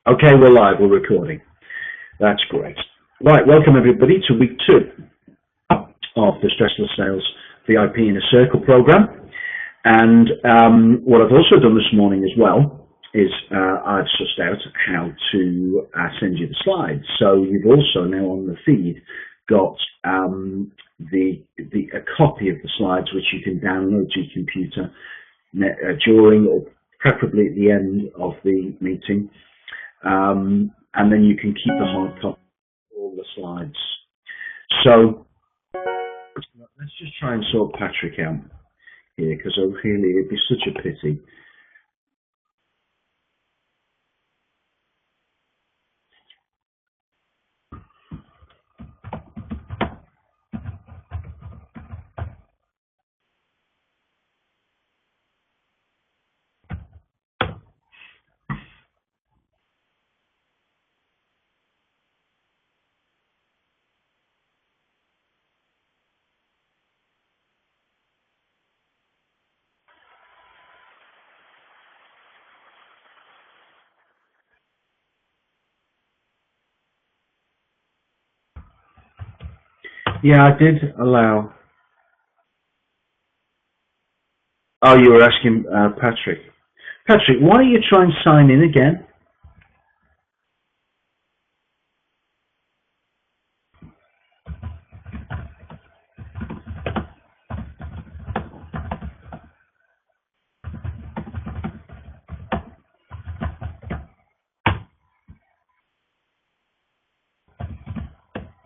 Okay, we're live, we're recording. That's great. Right, welcome everybody to week 2 of the Stressless Sales VIP in a Circle program. And what I've also done this morning as well is I've sussed out how to send you the slides. So you've also now on the feed got a copy of the slides which you can download to your computer during or preferably at the end of the meeting. And then you can keep the hard copy of all the slides. So let's just try and sort Patrick out here, because really it'd be such a pity. Yeah, I did allow. Oh, you were asking Patrick. Patrick, why don't you try and sign in again?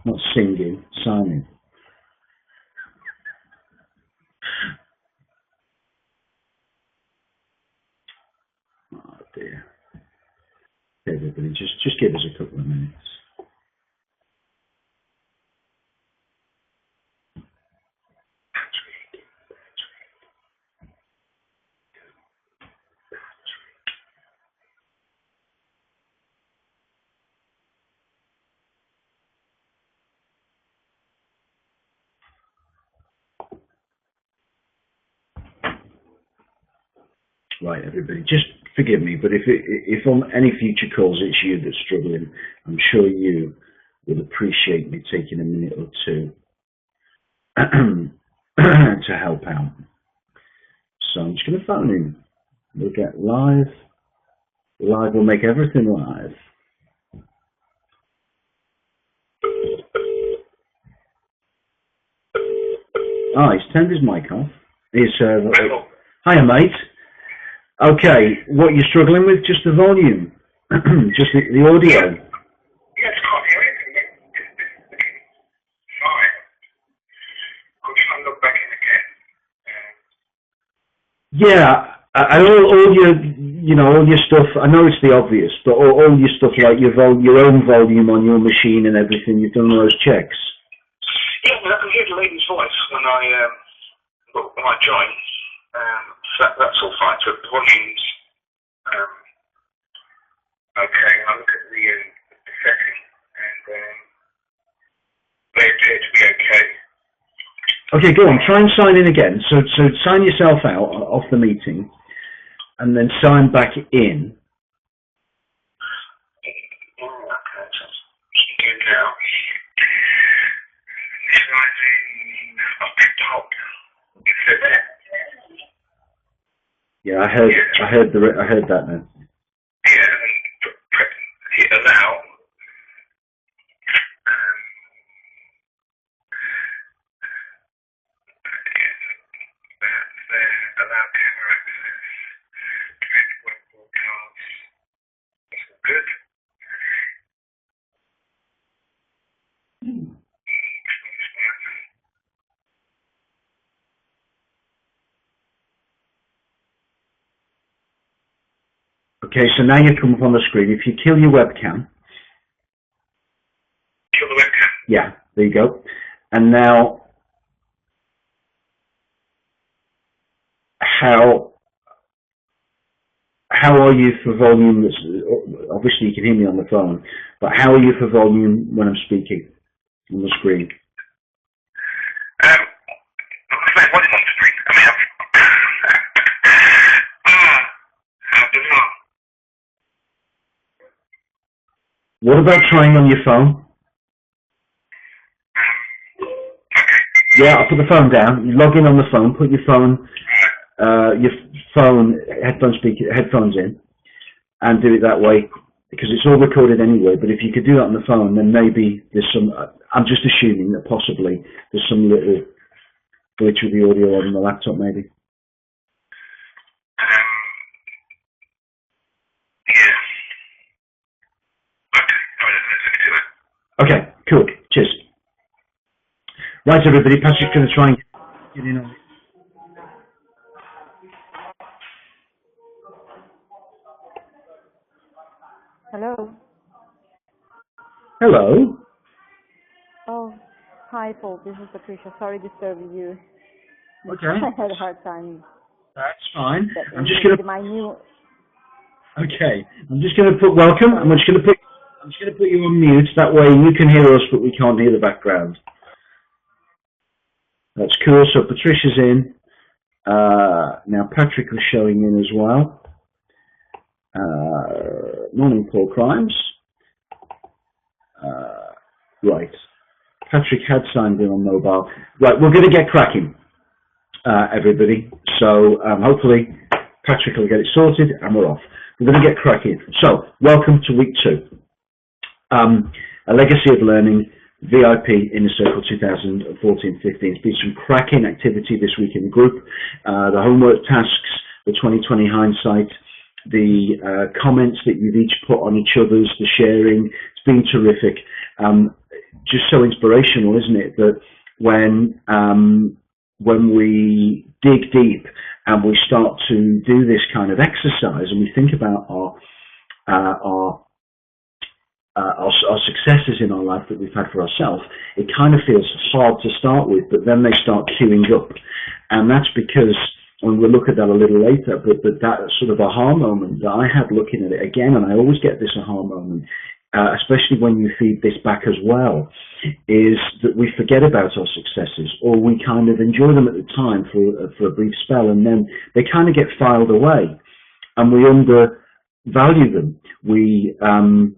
Not singing, signing. Oh dear. Everybody, just give us a couple of minutes. Right, everybody, just forgive me, but if on any future calls it's you that's struggling, I'm sure you would appreciate me taking a minute or two to help out. So I'm just going to phone in. We'll get live. Live will make everything live. Ah, he's turned his mic off. Hiya, mate. Okay, what you're struggling with? Just the volume, just the audio. Yes, can't hear anything. Fine. I'm trying to log back in again. Yeah, and all your stuff. I know it's the obvious, but all your stuff like your own volume on your machine and everything. You've done those checks. Yeah, I can hear the lady's voice when I join. So that's all fine. So the volumes. Okay, I look at the setting, and they appear to be okay. Okay, go on. Try and sign in again. So sign yourself out off the meeting, and then sign back in. Okay, so I'm doing now. Initializing up top. Yeah, I heard that now. Yeah, and hit allow. Allow camera access. Create web broadcast. That's all good. Okay, so now you come up on the screen. If you kill your webcam. Kill the webcam. Yeah, there you go. And now, how are you for volume? Obviously, you can hear me on the phone, but how are you for volume when I'm speaking on the screen? What is on the screen? I mean, how bizarre. What about trying on your phone? Okay. Yeah, I'll put the phone down. You log in on the phone, put your phone headphones in, and do it that way, because it's all recorded anyway. But if you could do that on the phone, then maybe there's some, I'm just assuming that possibly there's some little glitch with the audio on the laptop, maybe. Yeah. Okay. All right, let's do it. Okay, cool. Cheers. Right, everybody, Patrick's going to try and get in on it. Hello. Hello. Oh, hi, Paul. This is Patricia. Sorry disturbing you. Okay. I had a hard time. That's fine. Getting I'm just going to. my new. Okay. I'm just going to put welcome. I'm just going to put you on mute. That way you can hear us, but we can't hear the background. That's cool. So Patricia's in. Now Patrick was showing in as well. Morning, Paul Crimes. Right. Patrick had signed in on mobile. Right, we're going to get cracking, everybody. So hopefully Patrick will get it sorted and we're off. We're going to get cracking. So welcome to week 2. A legacy of learning, VIP Inner Circle 2014-15. It's been some cracking activity this week in the group. The homework tasks, the 2020 hindsight, the comments that you've each put on each other's, the sharing. It's been terrific. Just so inspirational, isn't it? That when we dig deep and we start to do this kind of exercise and we think about our successes in our life that we've had for ourselves, it kind of feels hard to start with, but then they start queuing up, and that's because. And we'll look at that a little later, but that sort of aha moment that I had looking at it again, and I always get this aha moment, especially when you feed this back as well, is that we forget about our successes, or we kind of enjoy them at the time for a brief spell, and then they kind of get filed away, and we undervalue them. We kind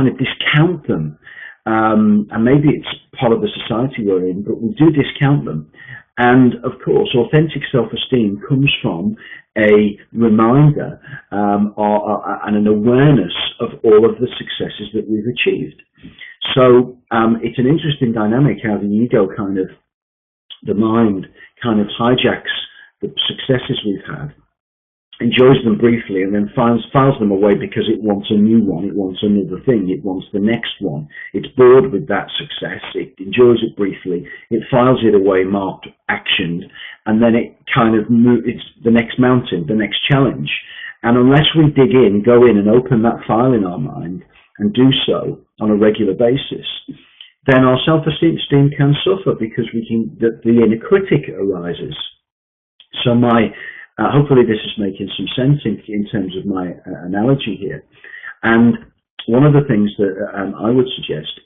of discount them. And maybe it's part of the society we're in, but we do discount them. And of course, authentic self-esteem comes from a reminder and an awareness of all of the successes that we've achieved. So it's an interesting dynamic how the ego the mind kind of hijacks the successes we've had, enjoys them briefly, and then files them away because it wants a new one, it wants another thing, it wants the next one. It's bored with that success, it enjoys it briefly, it files it away, marked, actioned, and then it kind of it's the next mountain, the next challenge. And unless we dig in, go in and open that file in our mind, and do so on a regular basis, then our self-esteem can suffer because the inner critic arises. So hopefully this is making some sense in terms of my analogy here. And one of the things that I would suggest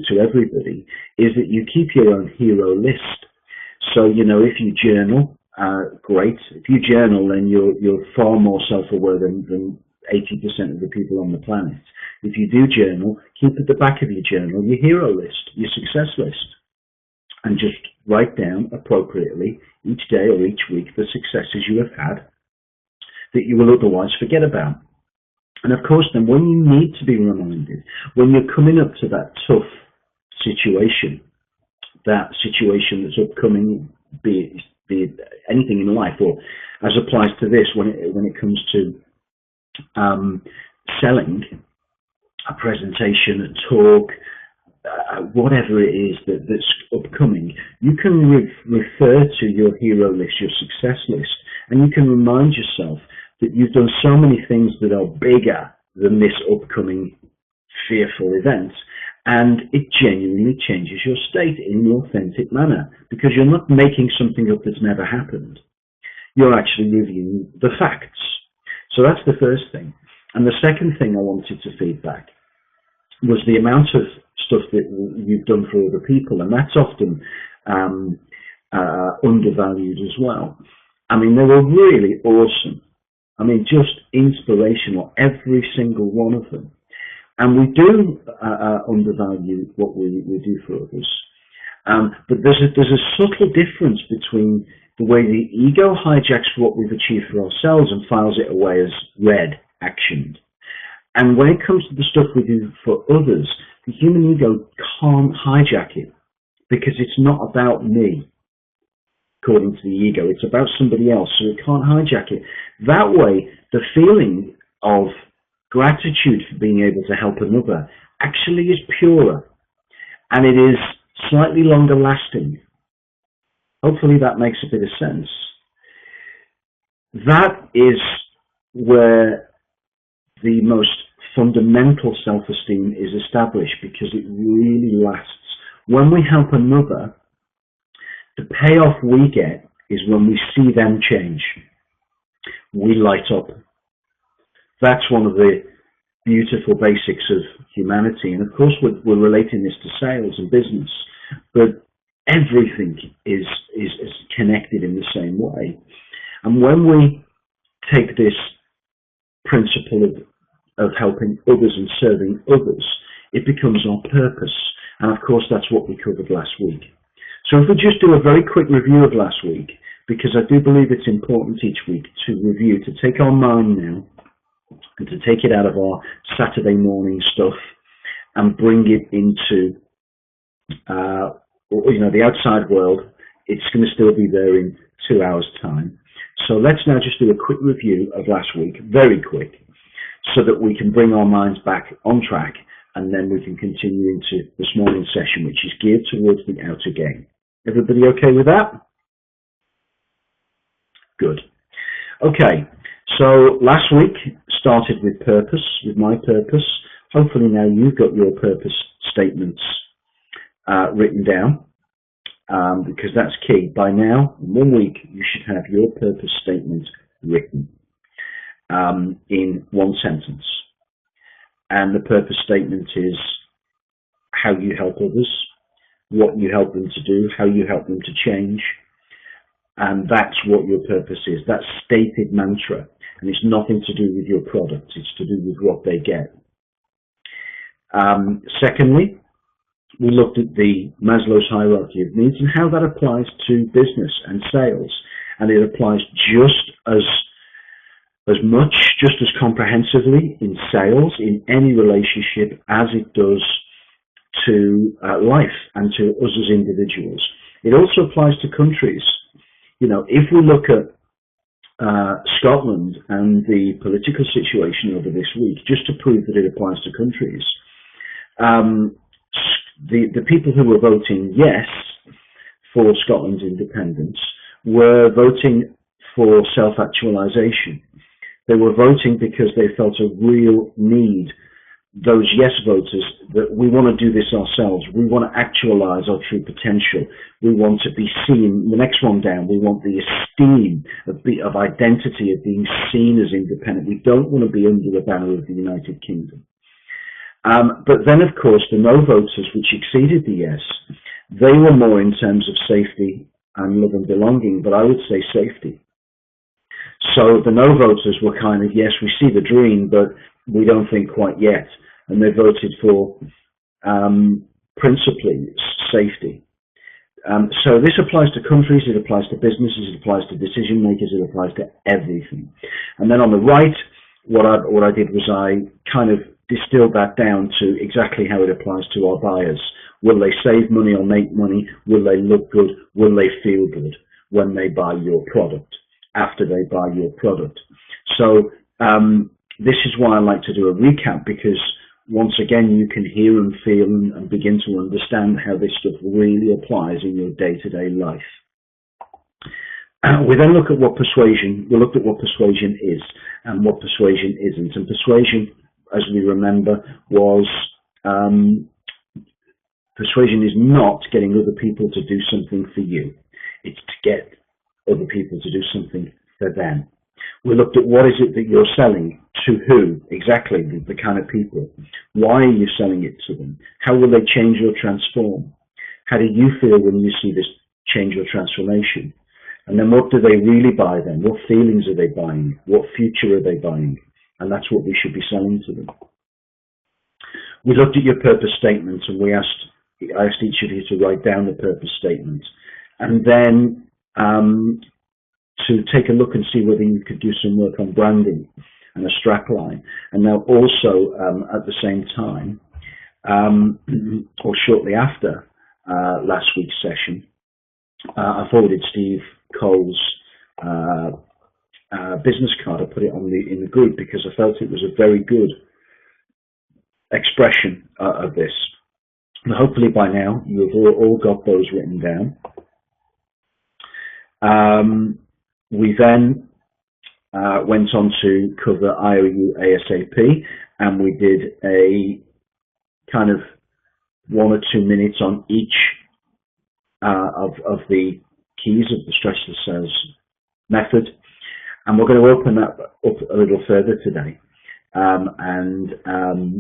to everybody is that you keep your own hero list. So, if you journal, great. If you journal, then you're far more self-aware than 80% of the people on the planet. If you do journal, keep at the back of your journal your hero list, your success list, and just write down appropriately each day or each week the successes you have had that you will otherwise forget about. And of course, then when you need to be reminded, when you're coming up to that tough situation, that situation that's upcoming, be it anything in life, or as applies to this, when it comes to selling a presentation, a talk, whatever it is that's upcoming, you can refer to your hero list, your success list, and you can remind yourself that you've done so many things that are bigger than this upcoming fearful event, and it genuinely changes your state in an authentic manner, because you're not making something up that's never happened. You're actually reviewing the facts. So that's the first thing. And the second thing I wanted to feed back was the amount of stuff that you've done for other people, and that's often undervalued as well. I mean, they were really awesome I mean, just inspirational, every single one of them. And we do undervalue what we do for others. But there's a subtle difference between the way the ego hijacks what we've achieved for ourselves and files it away as read, actioned. And when it comes to the stuff we do for others, the human ego can't hijack it because it's not about me, according to the ego. It's about somebody else, so it can't hijack it. That way, the feeling of gratitude for being able to help another actually is purer, and it is slightly longer lasting. Hopefully that makes a bit of sense. That is where the most fundamental self-esteem is established, because it really lasts. When we help another, the payoff we get is when we see them change. We light up. That's one of the beautiful basics of humanity. And of course, we're relating this to sales and business, but everything is connected in the same way. And when we take this principle of helping others and serving others, it becomes our purpose. And of course, that's what we covered last week. So if we just do a very quick review of last week, because I do believe it's important each week to review, to take our mind now and to take it out of our Saturday morning stuff and bring it into the outside world. It's going to still be there in 2 hours' time. So let's now just do a quick review of last week, very quick, so that we can bring our minds back on track, and then we can continue into this morning's session, which is geared towards the outer game. Everybody okay with that? Good. Okay, so last week started with purpose, with my purpose. Hopefully now you've got your purpose statements written down, because that's key. By now, in 1 week, you should have your purpose statement written in one sentence. And the purpose statement is how you help others, what you help them to do, how you help them to change. And that's what your purpose is. That's stated mantra. And it's nothing to do with your product. It's to do with what they get. Secondly, we looked at the Maslow's hierarchy of needs and how that applies to business and sales. And it applies just as much, just as comprehensively in sales, in any relationship, as it does to life and to us as individuals. It also applies to countries. You know, if we look at Scotland and the political situation over this week, just to prove that it applies to countries, the people who were voting yes for Scotland's independence were voting for self-actualization. They were voting because they felt a real need, those yes voters, that we want to do this ourselves. We want to actualize our true potential. We want to be seen. The next one down, we want the esteem of identity, of being seen as independent. We don't want to be under the banner of the United Kingdom. But then, of course, the no voters, which exceeded the yes, they were more in terms of safety and love and belonging, but I would say safety. So the no voters were kind of, yes, we see the dream, but we don't think quite yet. And they voted for principally safety. So this applies to countries, it applies to businesses, it applies to decision makers, it applies to everything. And then on the right, what I did was I kind of distilled that down to exactly how it applies to our buyers. Will they save money or make money? Will they look good? Will they feel good when they buy your product, after they buy your product? So this is why I like to do a recap, because once again you can hear and feel and begin to understand how this stuff really applies in your day-to-day life. We then look at what persuasion, we looked at what persuasion is and what persuasion isn't. And persuasion, as we remember, was persuasion is not getting other people to do something for you. It's to get other people to do something for them. We looked at what is it that you're selling, to who, exactly, the kind of people. Why are you selling it to them? How will they change or transform? How do you feel when you see this change or transformation? And then what do they really buy then? What feelings are they buying? What future are they buying? And that's what we should be selling to them. We looked at your purpose statement, and I asked each of you to write down the purpose statement, and then to take a look and see whether you could do some work on branding and a strap line. And now also at the same time, or shortly after last week's session, I forwarded Steve Cole's business card. I put it on in the group because I felt it was a very good expression of this. And hopefully by now you've all got those written down. We then went on to cover IOUASAP, and we did a kind of 1 or 2 minutes on each of the keys of the stressless sales method, and we're going to open that up a little further today and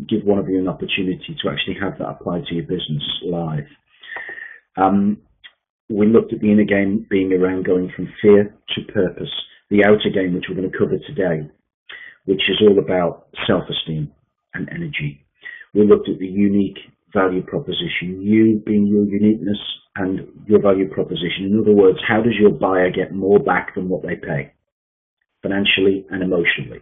give one of you an opportunity to actually have that applied to your business live. We looked at the inner game being around going from fear to purpose, the outer game, which we're going to cover today, which is all about self-esteem and energy. We looked at the unique value proposition, you being your uniqueness and your value proposition. In other words, how does your buyer get more back than what they pay, financially and emotionally?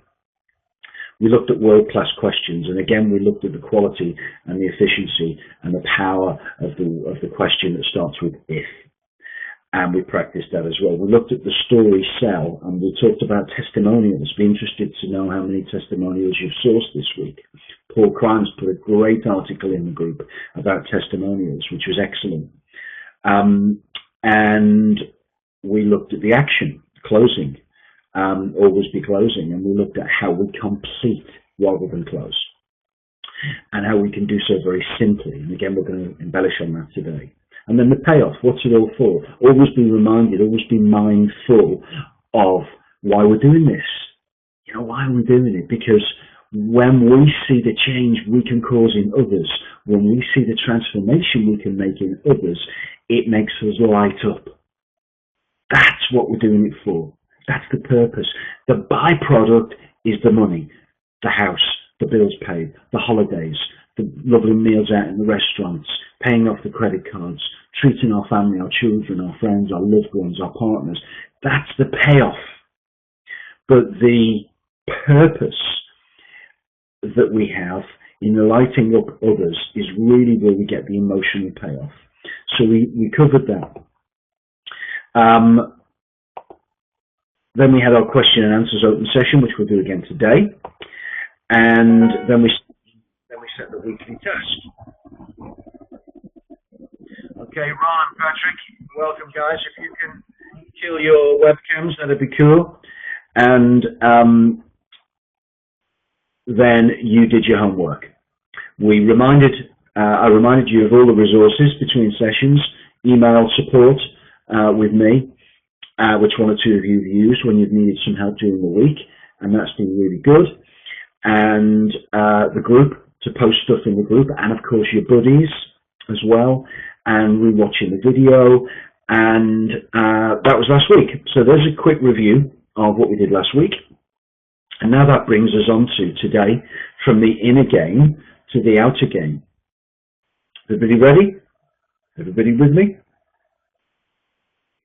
We looked at world-class questions, and again, we looked at the quality and the efficiency and the power of the question that starts with if. And we practiced that as well. We looked at the story sell, and we talked about testimonials. Be interested to know how many testimonials you've sourced this week. Paul Crimes put a great article in the group about testimonials, which was excellent. And we looked at the action, closing, always be closing, and we looked at how we complete rather than close, and how we can do so very simply. And again, we're going to embellish on that today. And then the payoff, what's it all for? Always be reminded, always be mindful of why we're doing this. You know, why are we doing it? Because when we see the change we can cause in others, when we see the transformation we can make in others, it makes us light up. That's what we're doing it for. That's the purpose. The byproduct is the money, the house, the bills paid, the holidays, the lovely meals out in the restaurants, paying off the credit cards, treating our family, our children, our friends, our loved ones, our partners. That's the payoff. But the purpose that we have in lighting up others is really where we get the emotional payoff. So we covered that. Then we had our question and answers open session, which we'll do again today. And then we set the weekly task. Okay, Ron and Patrick, welcome guys. If you can kill your webcams, that'd be cool. And then you did your homework. I reminded you of all the resources between sessions, email support with me, which 1 or 2 of you have used when you've needed some help during the week, and that's been really good. And the group, to post stuff in the group, and of course your buddies as well, and rewatching the video, and that was last week. So there's a quick review of what we did last week. And now that brings us on to today, from the inner game to the outer game. Everybody ready? Everybody with me?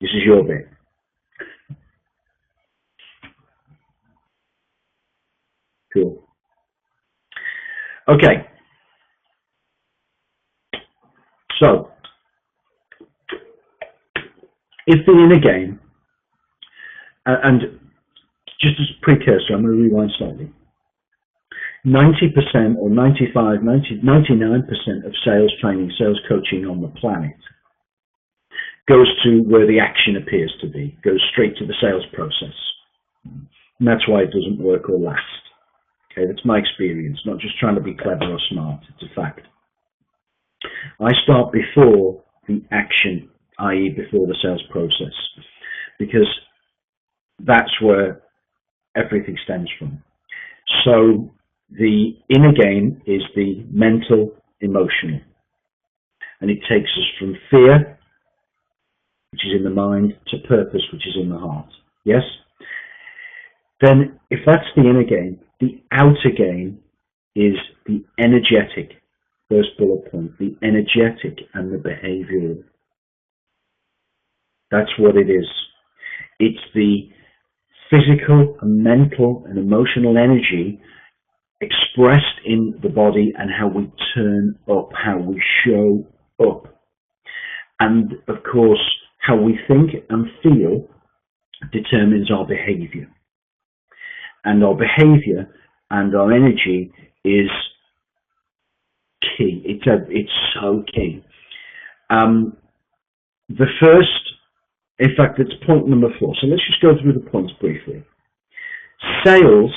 This is your bit. Cool. Okay. So, if the inner game, and just as a precursor, I'm going to rewind slightly. 90% or 95, 90, 99% of sales training, sales coaching on the planet goes to where the action appears to be, goes straight to the sales process. And that's why it doesn't work or last. Okay, that's my experience, not just trying to be clever or smart, it's a fact. I start before the action, i.e. before the sales process, because that's where everything stems from. So the inner game is the mental, emotional, and it takes us from fear, which is in the mind, to purpose, which is in the heart. Yes? Then, if that's the inner game, the outer game is the energetic. First bullet point, the energetic and the behavioral. That's what it is. It's the physical and mental and emotional energy expressed in the body and how we turn up, how we show up. And of course, how we think and feel determines our behavior. And our behavior and our energy is key. It's so key. The first, in fact, it's point number 4. So let's just go through the points briefly. Sales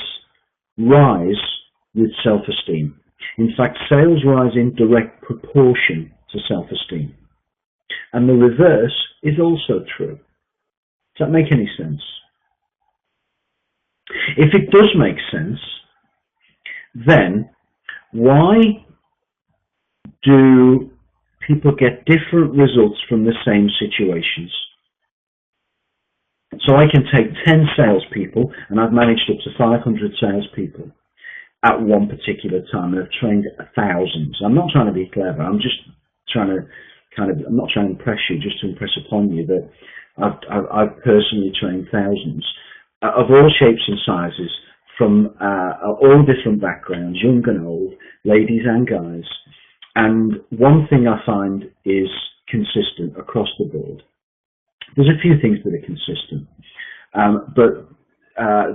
rise with self-esteem. In fact, sales rise in direct proportion to self-esteem. And the reverse is also true. Does that make any sense? If it does make sense, then why do people get different results from the same situations? So I can take 10 salespeople, and I've managed up to 500 salespeople at one particular time. I've trained thousands. I'm not trying to be clever. I'm just trying to I'm not trying to impress you, just to impress upon you that I've personally trained thousands of all shapes and sizes, from all different backgrounds, young and old, ladies and guys. And one thing I find is consistent across the board. There's a few things that are consistent, but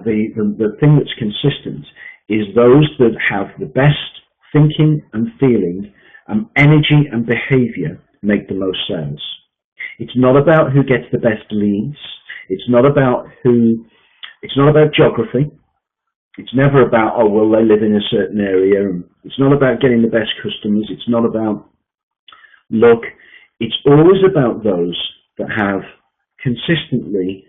the thing that's consistent is those that have the best thinking and feeling, energy and behavior make the most sales. It's not about who gets the best leads. It's not about geography. It's never about, oh, well, they live in a certain area. It's not about getting the best customers. It's not about luck. It's always about those that have consistently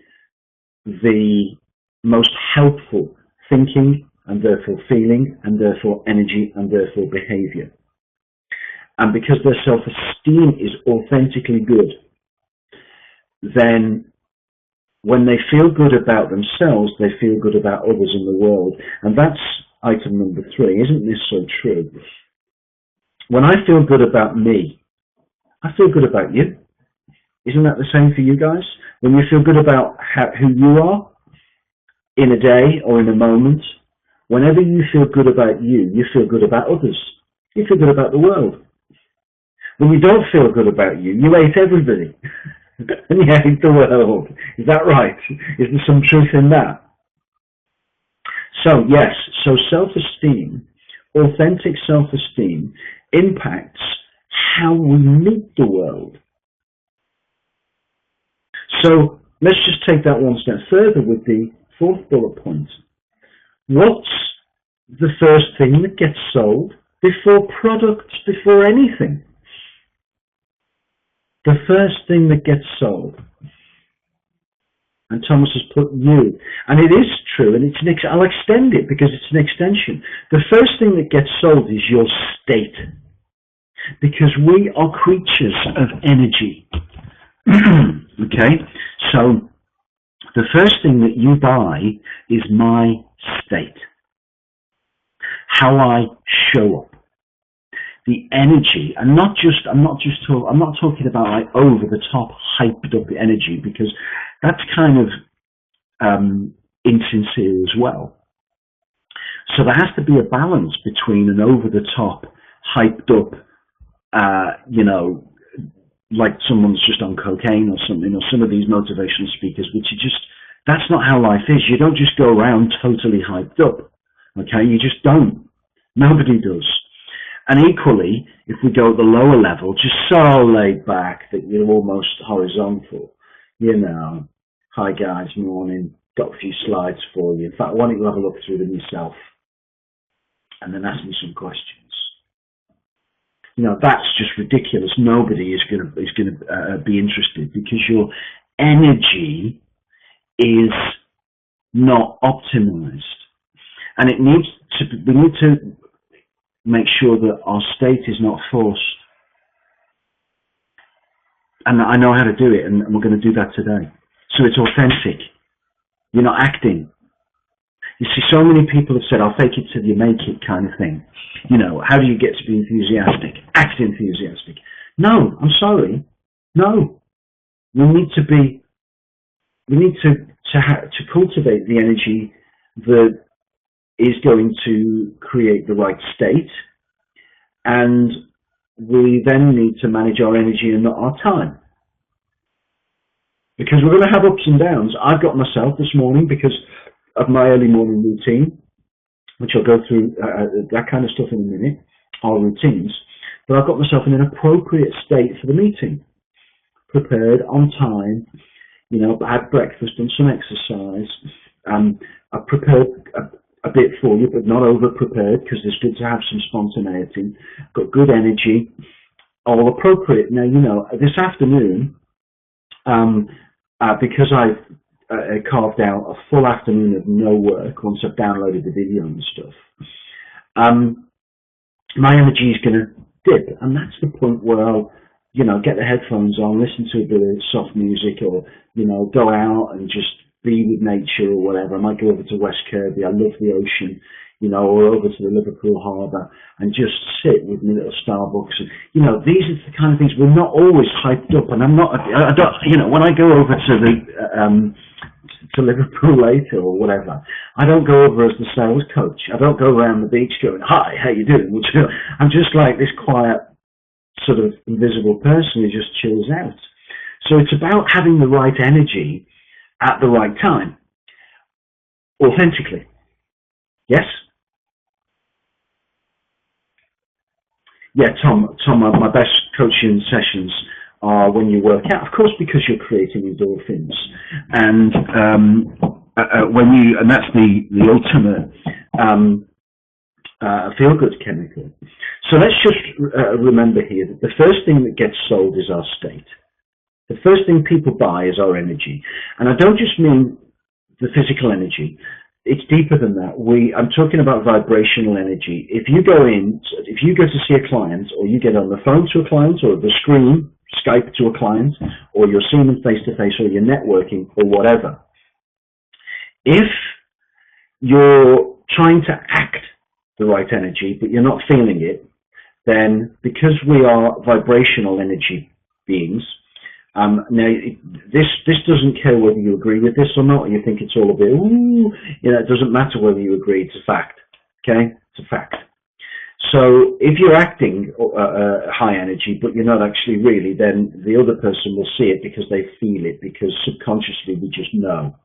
the most helpful thinking and therefore feeling and therefore energy and therefore behavior. And because their self-esteem is authentically good, then when they feel good about themselves, they feel good about others in the world. And that's item number 3. Isn't this so true? When I feel good about me, I feel good about you. Isn't that the same for you guys? When you feel good about who you are in a day or in a moment, whenever you feel good about you, you feel good about others. You feel good about the world. When you don't feel good about you, you hate everybody. And you hate the world. Is that right? Is there some truth in that? So yes, so self-esteem, authentic self-esteem, impacts how we meet the world. So let's just take that one step further with the 4th bullet point. What's the first thing that gets sold before products, before anything? The first thing that gets sold. And Thomas has put you. And it is true, and I'll extend it because it's an extension. The first thing that gets sold is your state. Because we are creatures of energy. Okay? So, the first thing that you buy is my state. How I show up. The energy, and I'm not talking about like over the top, hyped up energy, because that's kind of insincere as well. So there has to be a balance between an over the top, hyped up, like someone's just on cocaine or something, or some of these motivational speakers, which are just, that's not how life is. You don't just go around totally hyped up. Okay, you just don't. Nobody does. And equally, if we go at the lower level, just so laid back that you're almost horizontal, hi guys, morning, got a few slides for you. In fact, why don't you have a look through them yourself and then ask me some questions. That's just ridiculous. Nobody is going to be interested because your energy is not optimized, and we need to make sure that our state is not forced. And I know how to do it, and we're going to do that today. So it's authentic. You're not acting. You see, so many people have said, I'll fake it till you make it kind of thing. You know, how do you get to be enthusiastic? Act enthusiastic. No, I'm sorry. No. We need to cultivate the energy that is going to create the right state, and we then need to manage our energy and not our time. Because we're going to have ups and downs. I've got myself this morning because of my early morning routine, which I'll go through that kind of stuff in a minute, our routines, but I've got myself in an appropriate state for the meeting, prepared on time, you know, had breakfast, done some exercise. I've prepared a bit for you, but not over prepared, because it's good to have some spontaneity. Got good energy, all appropriate. Now, you know, this afternoon, because I've carved out a full afternoon of no work once I've downloaded the video and stuff, my energy is going to dip, and that's the point where I'll, you know, get the headphones on, listen to a bit of soft music, or, you know, go out and just be with nature or whatever. I might go over to West Kirby, I love the ocean, you know, or over to the Liverpool Harbour and just sit with my little Starbucks. And, you know, these are the kind of things, we're not always hyped up, and I don't, you know, when I go over to to Liverpool later or whatever, I don't go over as the sales coach. I don't go around the beach going, hi, how you doing? I'm just like this quiet, sort of invisible person who just chills out. So it's about having the right energy at the right time, authentically. Yes? Yeah, Tom, my best coaching sessions are when you work out, of course, because you're creating endorphins, and and that's the ultimate feel-good chemical. So let's just remember here that the first thing that gets sold is our state. The first thing people buy is our energy, and I don't just mean the physical energy. It's deeper than that. I'm talking about vibrational energy. If you go to see a client, or you get on the phone to a client, or the screen, Skype to a client, or you're seeing them face to face, or you're networking, or whatever, if you're trying to act the right energy, but you're not feeling it, then because we are vibrational energy beings, now this doesn't care whether you agree with this or not, or you think it's all a bit, ooh, you know, it doesn't matter whether you agree, it's a fact, okay? It's a fact. So if you're acting high energy, but you're not actually really, then the other person will see it because they feel it, because subconsciously we just know.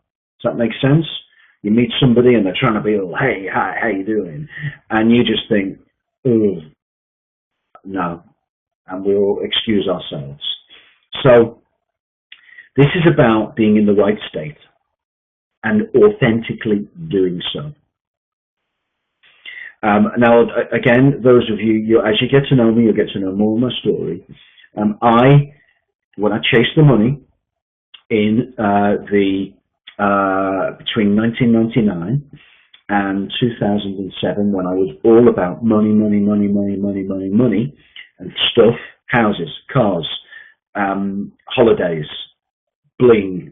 Does that make sense? You meet somebody and they're trying to be all, hey, hi, how you doing? And you just think, oh, no. And we'll excuse ourselves. So this is about being in the right state and authentically doing so. Now, again, those of you, as you get to know me, you'll get to know more of my story. When I chased the money in between 1999 and 2007, when I was all about money, money, money, money, money, money, money, and stuff, houses, cars, holidays, bling,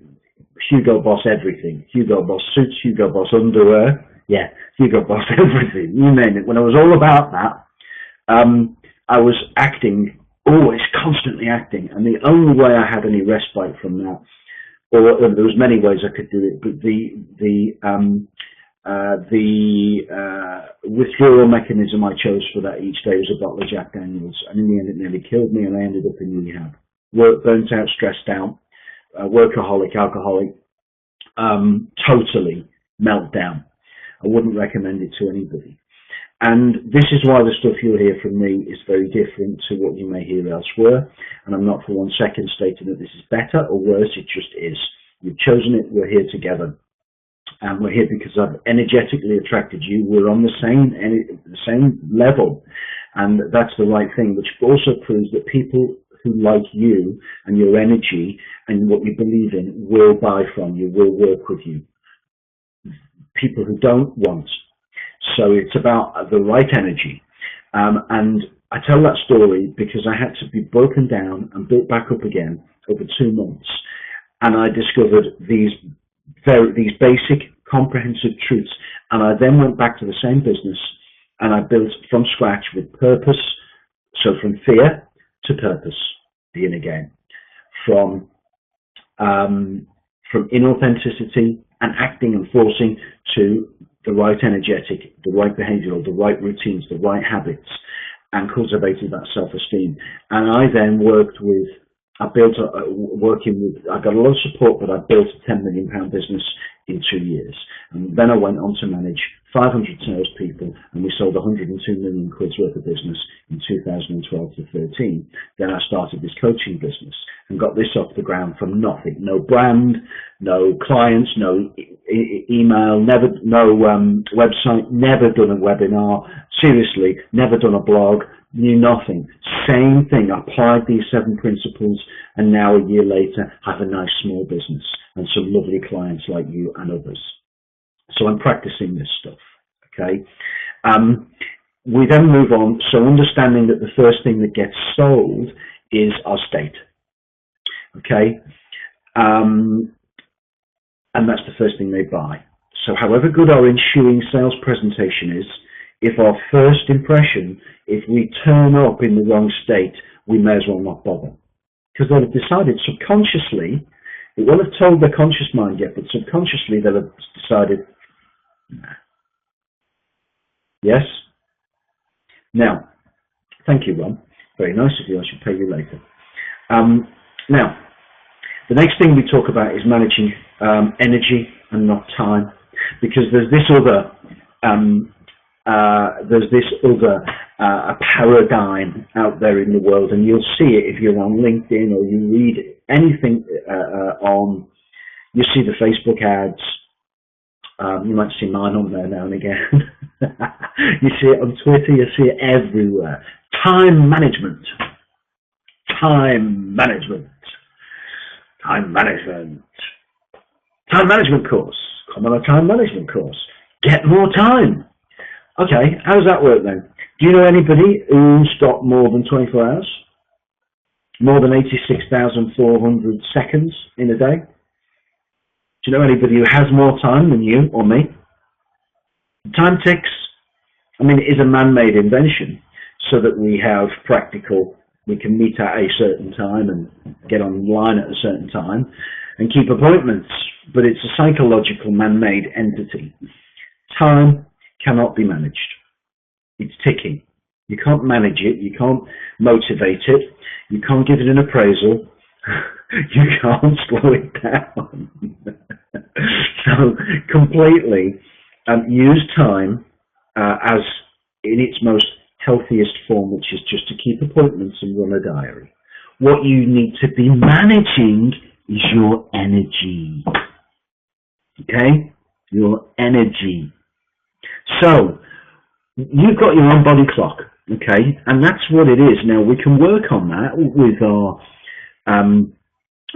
Hugo Boss everything, Hugo Boss suits, Hugo Boss underwear, yeah, Hugo Boss everything, you name it. When I was all about that, I was acting, always constantly acting, and the only way I had any respite from that, or there was many ways I could do it, but the withdrawal mechanism I chose for that each day was a bottle of Jack Daniels, and in the end it nearly killed me, and I ended up in rehab. Burnt out, stressed out, workaholic, alcoholic, totally meltdown. I wouldn't recommend it to anybody. And this is why the stuff you'll hear from me is very different to what you may hear elsewhere. And I'm not for 1 second stating that this is better or worse, it just is. You've chosen it, we're here together. And we're here because I've energetically attracted you. We're on the same level. And that's the right thing, which also proves that people who like you and your energy and what you believe in will buy from you, will work with you. People who don't want. So it's about the right energy. And I tell that story because I had to be broken down and built back up again over 2 months, and I discovered these basic comprehensive truths, and I then went back to the same business and I built from scratch with purpose. So from fear to purpose, the inner game, from inauthenticity and acting and forcing to the right energetic, the right behavioral, the right routines, the right habits, and cultivated that self-esteem. And I then worked with, I got a lot of support, but I built a £10 million business in 2 years. And then I went on to manage 500 salespeople, and we sold 102 million quid's worth of business in 2012 to 13. Then I started this coaching business and got this off the ground from nothing. No brand, no clients, no email, no website, never done a webinar, seriously, never done a blog, knew nothing. Same thing, applied these 7 principles, and now a year later have a nice small business and some lovely clients like you and others. So I'm practicing this stuff, okay? We then move on, so understanding that the first thing that gets sold is our state, okay? And that's the first thing they buy. So however good our ensuing sales presentation is, if our first impression, if we turn up in the wrong state, we may as well not bother. Because they'll have decided subconsciously, it won't have told their conscious mind yet, but subconsciously they'll have decided, nah. Yes? Now, thank you, Ron. Very nice of you. I should pay you later. Now, the next thing we talk about is managing energy and not time, because there's this other paradigm out there in the world, and you'll see it if you're on LinkedIn or you read anything you see the Facebook ads. You might see mine on there now and again. You see it on Twitter, you see it everywhere. Time management. Time management. Time management. Time management course. Come on a time management course. Get more time. Okay, how does that work then? Do you know anybody who's got more than 24 hours? More than 86,400 seconds in a day? Do you know anybody who has more time than you or me? Time ticks. I mean, it is a man-made invention so that we have we can meet at a certain time and get online at a certain time and keep appointments, but it's a psychological man-made entity. Time cannot be managed. It's ticking. You can't manage it. You can't motivate it. You can't give it an appraisal. You can't slow it down. So completely use time as in its most healthiest form, which is just to keep appointments and run a diary. What you need to be managing is your energy. Okay? Your energy. So, you've got your own body clock, okay? And that's what it is. Now, we can work on that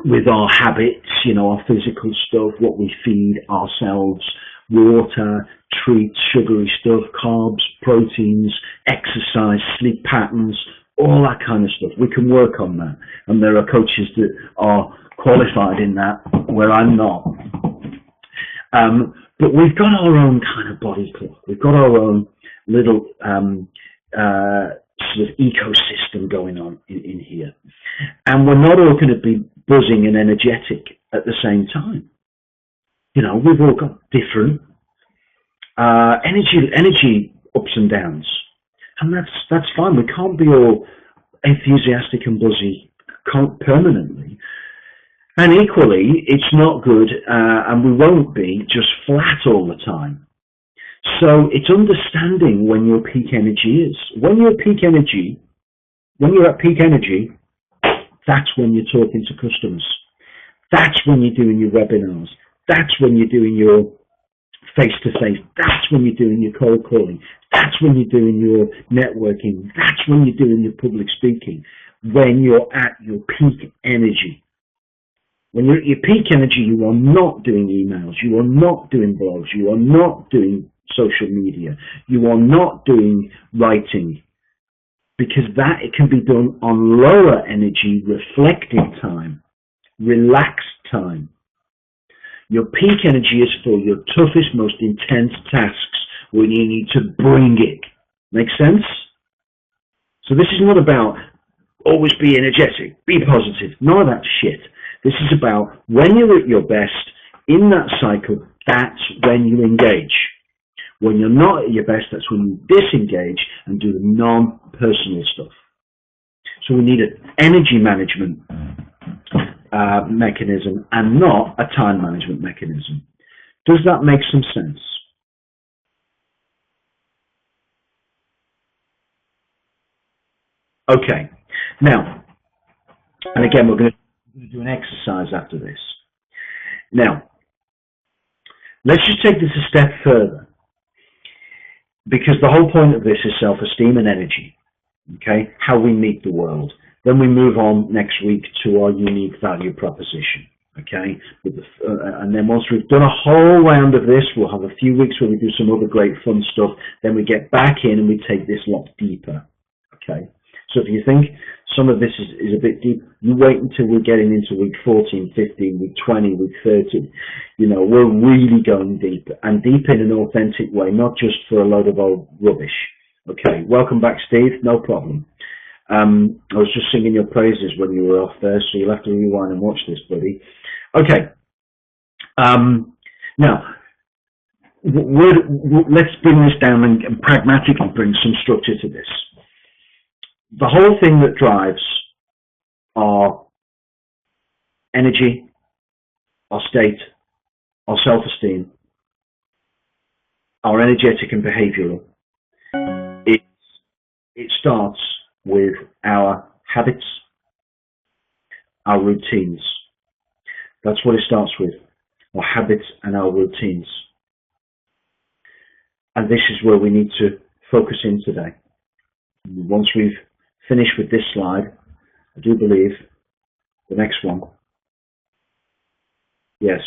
with our habits, our physical stuff, what we feed ourselves, water, treats, sugary stuff, carbs, proteins, exercise, sleep patterns, all that kind of stuff. We can work on that. And there are coaches that are qualified in that, where I'm not. But we've got our own kind of body clock. We've got our own little sort of ecosystem going on in here. And we're not all going to be buzzing and energetic at the same time. We've all got different energy ups and downs. And that's fine. We can't be all enthusiastic and buzzy permanently. And equally, it's not good, and we won't be just flat all the time. So it's understanding when your peak energy is. When you're at peak energy, that's when you're talking to customers. That's when you're doing your webinars. That's when you're doing your face-to-face. That's when you're doing your cold calling. That's when you're doing your networking. That's when you're doing your public speaking. When you're at your peak energy. When you're at your peak energy, you are not doing emails, you are not doing blogs, you are not doing social media, you are not doing writing. because that it can be done on lower energy, reflective time, relaxed time. Your peak energy is for your toughest, most intense tasks when you need to bring it. Make sense? So this is not about always be energetic, be positive, none of that shit. This is about when you're at your best in that cycle, that's when you engage. When you're not at your best, that's when you disengage and do the non-personal stuff. So we need an energy management mechanism and not a time management mechanism. Does that make some sense? Okay. Now, and again, we're going to do an exercise after this. Now, let's just take this a step further, because the whole point of this is self-esteem and energy, okay? How we meet the world. Then we move on next week to our unique value proposition, okay? And then once we've done a whole round of this, we'll have a few weeks where we do some other great fun stuff. Then we get back in and we take this lot deeper, okay? So if you think some of this is a bit deep, you wait until we're getting into week 14, 15, week 20, week 30. You know, we're really going deep, and deep in an authentic way, not just for a load of old rubbish. Okay, welcome back, Steve. No problem. I was just singing your praises when you were off there, so you'll have to rewind and watch this, buddy. Okay. Now, let's bring this down and pragmatically bring some structure to this. The whole thing that drives our energy, our state, our self-esteem, our energetic and behavioral, it starts with our habits, our routines. That's what it starts with, our habits and our routines. And this is where we need to focus in today. Once we've finished with this slide, I do believe the next one, yes,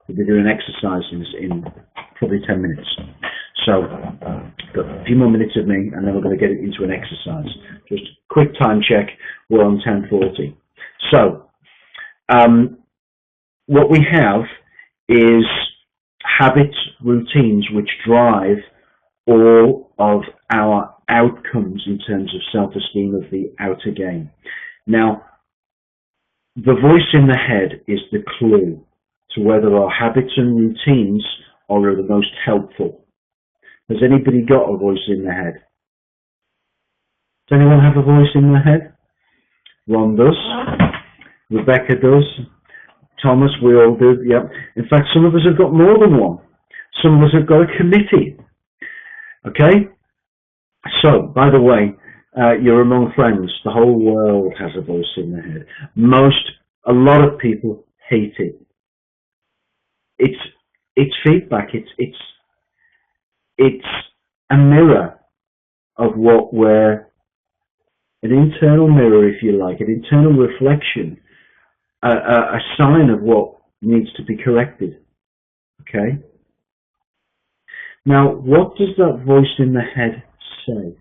we'll be doing exercises in probably 10 minutes. So, got a few more minutes of me, and then we're going to get into an exercise. Just a quick time check, we're on 10:40. So, what we have is habits, routines, which drive all of our outcomes in terms of self-esteem of the outer game. Now, the voice in the head is the clue to whether our habits and routines are the most helpful. Has anybody got a voice in the head? Does anyone have a voice in the head? Ron does. Rebecca does. Thomas, we all do. Yep. In fact, some of us have got more than one. Some of us have got a committee. Okay? So, by the way, you're among friends. The whole world has a voice in their head. A lot of people hate it. It's feedback. It's a mirror of what we're, an internal mirror, if you like, an internal reflection, a sign of what needs to be corrected. Okay? Now, what does that voice in the head say?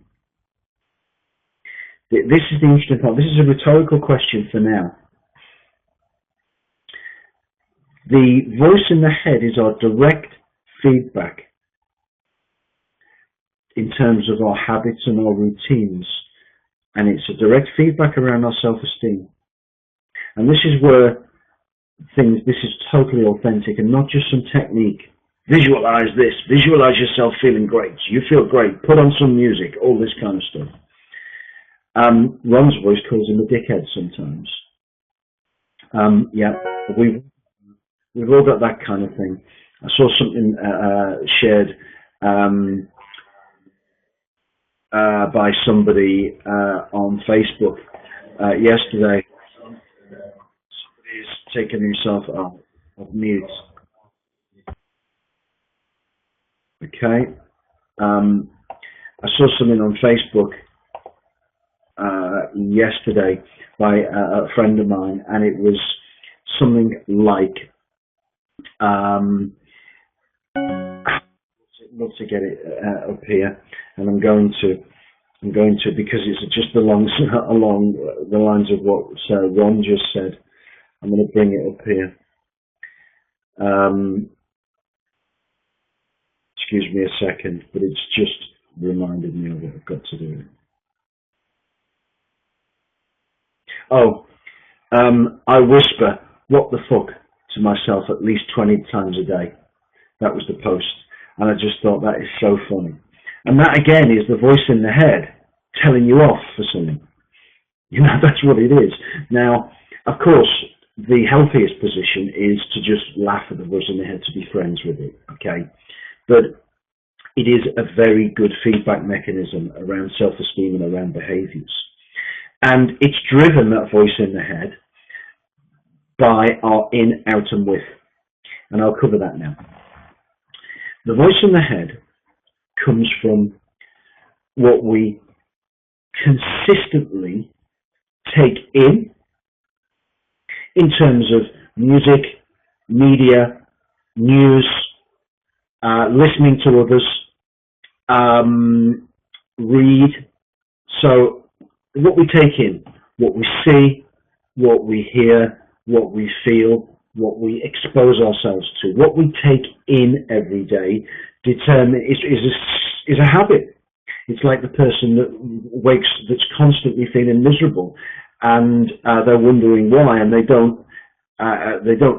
This is the interesting part. This is a rhetorical question for now. The voice in the head is our direct feedback in terms of our habits and our routines. And it's a direct feedback around our self-esteem. And this is where this is totally authentic and not just some technique. Visualize this. Visualize yourself feeling great. You feel great. Put on some music. All this kind of stuff. Ron's voice calls him a dickhead sometimes. Yeah, we've all got that kind of thing. I saw something shared by somebody on Facebook yesterday. Somebody's taken himself off mute. Okay. I saw something on Facebook yesterday by a friend of mine, and it was something like, I'd love to get it up here, and I'm going to. I'm going to, because it's just along the lines of what Ron just said. I'm going to bring it up here. Excuse me a second, but it's just reminded me of what I've got to do. Oh, I whisper, what the fuck, to myself at least 20 times a day. That was the post. And I just thought that is so funny. And that again is the voice in the head telling you off for something. You know, that's what it is. Now, of course, the healthiest position is to just laugh at the voice in the head, to be friends with it, okay? But it is a very good feedback mechanism around self-esteem and around behaviors. And it's driven, that voice in the head, by our in, out, and with. And I'll cover that now. The voice in the head comes from what we consistently take in terms of music, media, news, listening to others, read. So what we take in, what we see, what we hear, what we feel, what we expose ourselves to, what we take in every day is a habit. It's like the person that that's constantly feeling miserable, and they're wondering why, and they don't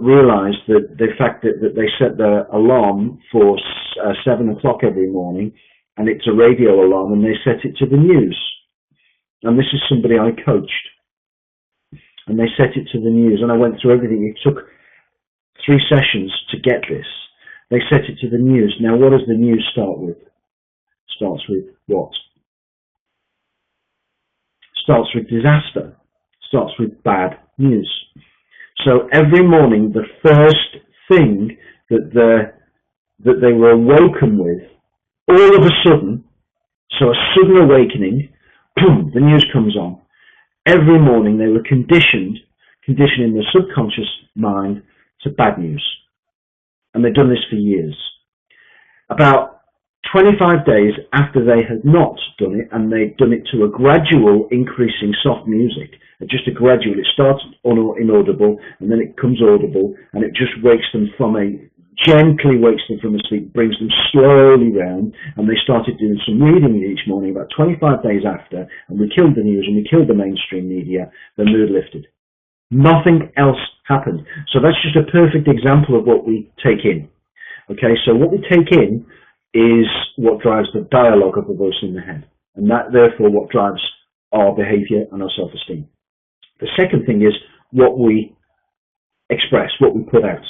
realise that the fact that they set their alarm for 7 o'clock every morning, and it's a radio alarm, and they set it to the news. And this is somebody I coached, and they set it to the news, and I went through everything. It took 3 sessions to get this. They set it to the news. Now, what does the news start with? Starts with what? Starts with disaster. Starts with bad news. So every morning, the first thing that they were awoken with, all of a sudden, so a sudden awakening, boom, the news comes on. Every morning they were conditioning their subconscious mind to bad news. And they've done this for years. About 25 days after they had not done it, and they'd done it to a gradual increasing soft music, just a gradual, it starts inaudible, and then it comes audible, and it just gently wakes them from a sleep, brings them slowly round, and they started doing some reading each morning. About 25 days after, and we killed the news and we killed the mainstream media, the mood lifted. Nothing else happened. So that's just a perfect example of what we take in. Okay, so what we take in is what drives the dialogue of the voice in the head, and that therefore what drives our behavior and our self-esteem. The second thing is what we express, what we put out.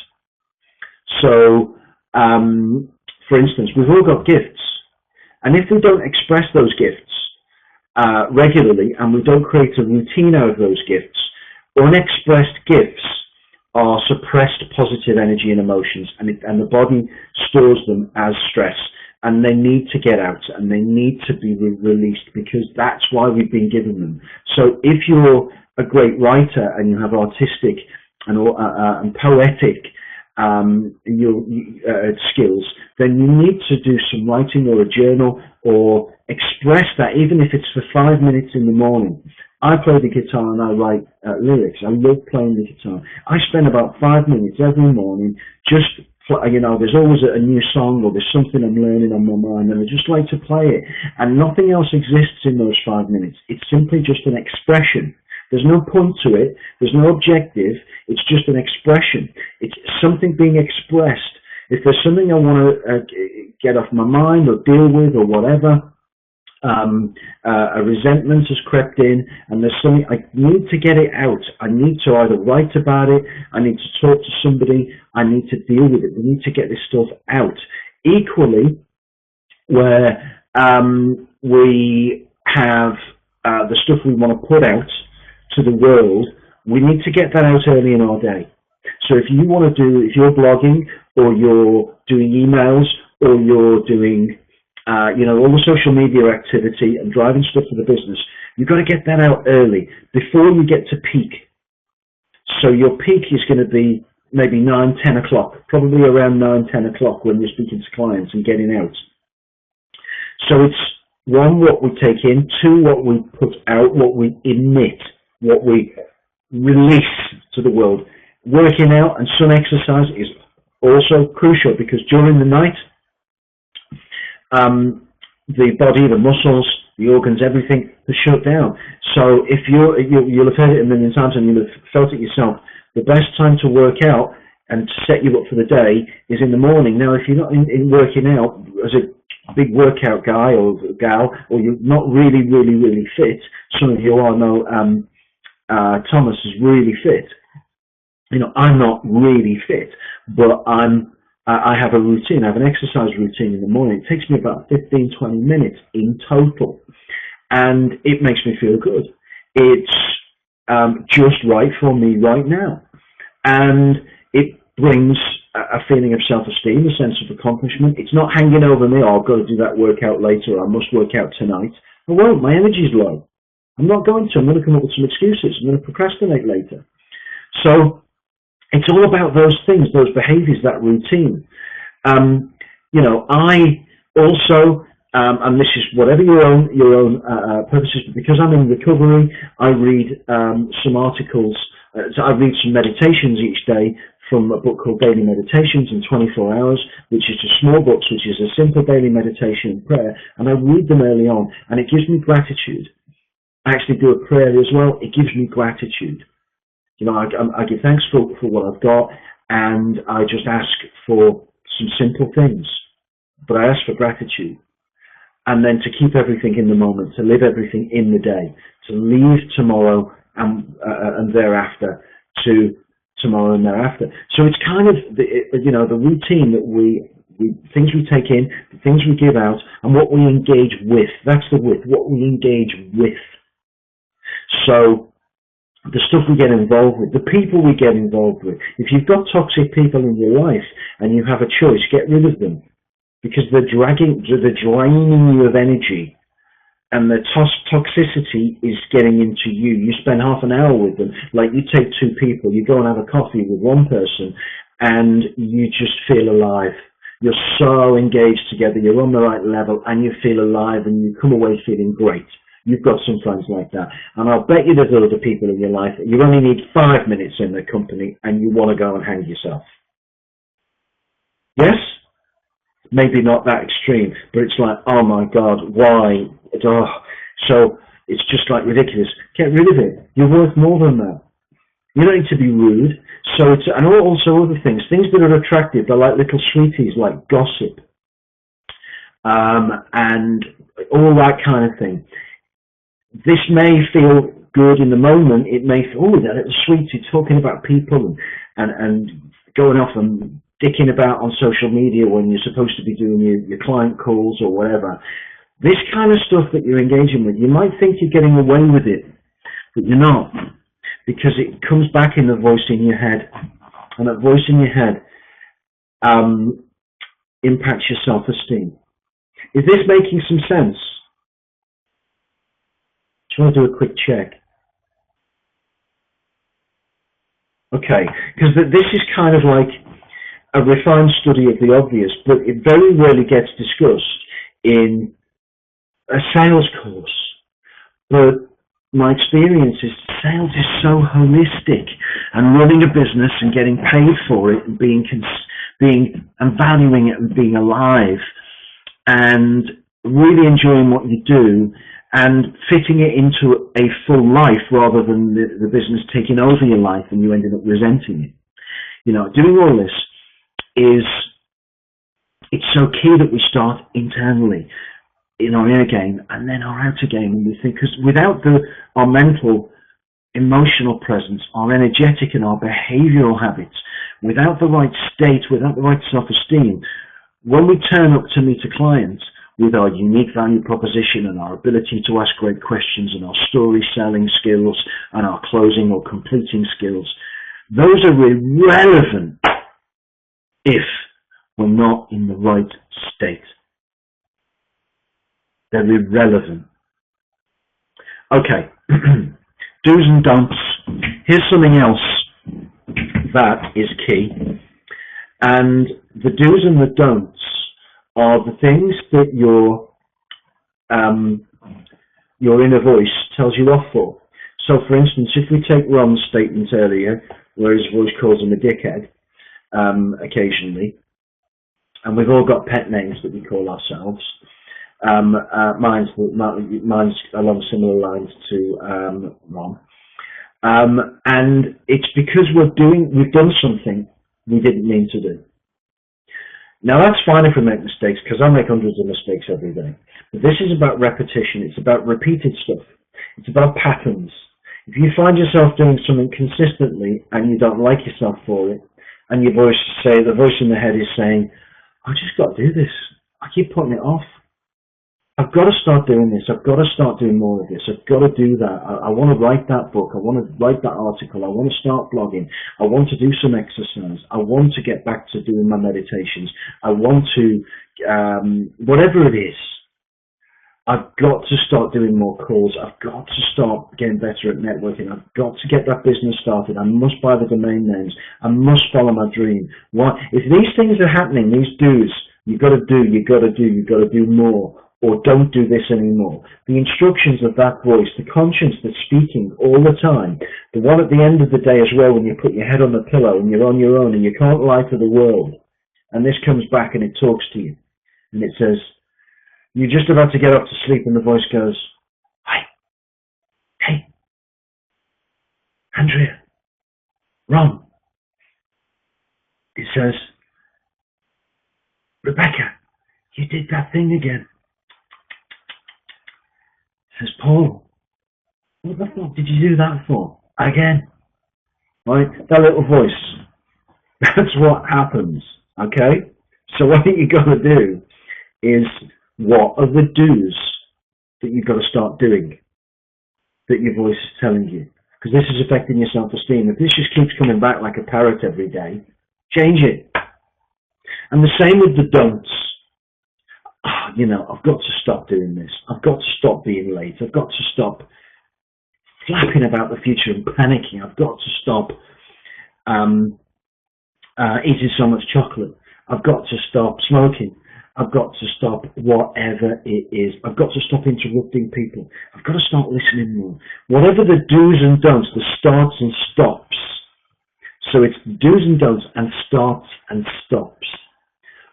So, for instance, we've all got gifts, and if we don't express those gifts regularly, and we don't create a routine out of those gifts, unexpressed gifts are suppressed positive energy and emotions, and the body stores them as stress, and they need to get out, and they need to be released, because that's why we've been given them. So if you're a great writer and you have artistic and poetic skills, then you need to do some writing or a journal, or express that, even if it's for 5 minutes in the morning. I play the guitar and I write lyrics. I love playing the guitar. I spend about 5 minutes every morning just, there's always a new song, or there's something I'm learning on my mind, and I just like to play it. And nothing else exists in those 5 minutes. It's simply just an expression. There's no point to it. There's no objective. It's just an expression. It's something being expressed. If there's something I want to get off my mind or deal with or whatever, a resentment has crept in, and there's something, I need to get it out. I need to either write about it, I need to talk to somebody, I need to deal with it. We need to get this stuff out. Equally, where we have the stuff we want to put out to the world, we need to get that out early in our day. So if you're blogging, or you're doing emails, or you're doing all the social media activity and driving stuff for the business, you've got to get that out early before you get to peak. So your peak is going to be maybe 9, 10 o'clock, probably around 9, 10 o'clock when you're speaking to clients and getting out. So it's one, what we take in, two, what we put out, what we emit, what we release to the world. Working out and sun exercise is also crucial, because during the night, the body, the muscles, the organs, everything has shut down. So if you'll have heard it a million times and you'll have felt it yourself, the best time to work out and to set you up for the day is in the morning. Now, if you're not in working out as a big workout guy or gal, or you're not really fit, some of you all know Thomas is really fit. You know, I'm not really fit, but I have a routine. I have an exercise routine in the morning. It takes me about 15-20 minutes in total, and it makes me feel good. It's just right for me right now, and it brings a feeling of self-esteem, a sense of accomplishment. It's not hanging over me, oh, I've got to do that workout later, or I must work out tonight. I won't, my energy's low. I'm not going to. I'm going to come up with some excuses. I'm going to procrastinate later. So it's all about those things, those behaviors, that routine. You know, I also, and this is whatever your own purposes, because I'm in recovery, I read some articles, so I read some meditations each day from a book called Daily Meditations in 24 Hours, which is just small books, which is a simple daily meditation and prayer, and I read them early on, and it gives me gratitude. I actually do a prayer as well. It gives me gratitude. You know, I give thanks for what I've got, and I just ask for some simple things, but I ask for gratitude. And then to keep everything in the moment, to live everything in the day, to leave tomorrow and thereafter to tomorrow and thereafter. So it's kind of the routine that things we take in, the things we give out, and what we engage with. That's the with, what we engage with. So the stuff we get involved with, the people we get involved with. If you've got toxic people in your life and you have a choice, get rid of them, because they're draining you of energy, and the toxicity is getting into you. You spend half an hour with them. Like, you take two people, you go and have a coffee with one person, and you just feel alive. You're so engaged together, you're on the right level, and you feel alive, and you come away feeling great. You've got some friends like that. And I'll bet you there's other people in your life that you only need 5 minutes in their company, and you want to go and hang yourself. Yes? Maybe not that extreme, but it's like, oh my God, why? Oh. So it's just like ridiculous. Get rid of it. You're worth more than that. You don't need to be rude. So it's, and also other things that are attractive. They're like little sweeties, like gossip, and all that kind of thing. This may feel good in the moment. It may feel, oh, that little sweetie talking about people and going off and dicking about on social media when you're supposed to be doing your client calls or whatever. This kind of stuff that you're engaging with, you might think you're getting away with it, but you're not, because it comes back in the voice in your head, and that voice in your head impacts your self-esteem. Is this making some sense? Just want to do a quick check. Okay, because this is kind of like a refined study of the obvious, but it very rarely gets discussed in a sales course. But my experience is sales is so holistic, and running a business and getting paid for it and being and valuing it and being alive and really enjoying what you do and fitting it into a full life rather than the business taking over your life and you ending up resenting it. You know, doing all this it's so key that we start internally in our inner game and then our outer game, and we think, because without our mental, emotional presence, our energetic and our behavioral habits, without the right state, without the right self-esteem, when we turn up to meet a client with our unique value proposition and our ability to ask great questions and our story selling skills and our closing or completing skills, those are irrelevant if we're not in the right state. They're irrelevant. Okay, do's and don'ts. Here's something else that is key. And the do's and the don'ts are the things that you're your inner voice tells you off for. So, for instance, if we take Ron's statement earlier, where his voice calls him a dickhead occasionally, and we've all got pet names that we call ourselves. Mine's along similar lines to Ron. And it's because we've done something we didn't mean to do. Now that's fine if we make mistakes, because I make hundreds of mistakes every day. But this is about repetition. It's about repeated stuff. It's about patterns. If you find yourself doing something consistently and you don't like yourself for it, and the voice in the head is saying, I just got to do this. I keep putting it off. I've got to start doing this. I've got to start doing more of this. I've got to do that. I want to write that book. I want to write that article. I want to start blogging. I want to do some exercise. I want to get back to doing my meditations. I want to, whatever it is, I've got to start doing more calls. I've got to start getting better at networking. I've got to get that business started. I must buy the domain names. I must follow my dream. Why? If these things are happening, these do's, you've got to do more. Or don't do this anymore. The instructions of that voice, the conscience that's speaking all the time, the one at the end of the day as well when you put your head on the pillow and you're on your own and you can't lie to the world, and this comes back and it talks to you and it says, you're just about to get off to sleep, and the voice goes, hey, Andrea, Ron. It says, Rebecca, you did that thing again. Says, Paul, what the fuck did you do that for? Again. Right? That little voice. That's what happens. Okay? So what you got to do is, what are the do's that you've got to start doing that your voice is telling you? Because this is affecting your self-esteem. If this just keeps coming back like a parrot every day, change it. And the same with the don'ts. I've got to stop doing this. I've got to stop being late. I've got to stop flapping about the future and panicking. I've got to stop eating so much chocolate. I've got to stop smoking. I've got to stop whatever it is. I've got to stop interrupting people. I've got to start listening more. Whatever the do's and don'ts, the starts and stops. So it's do's and don'ts and starts and stops.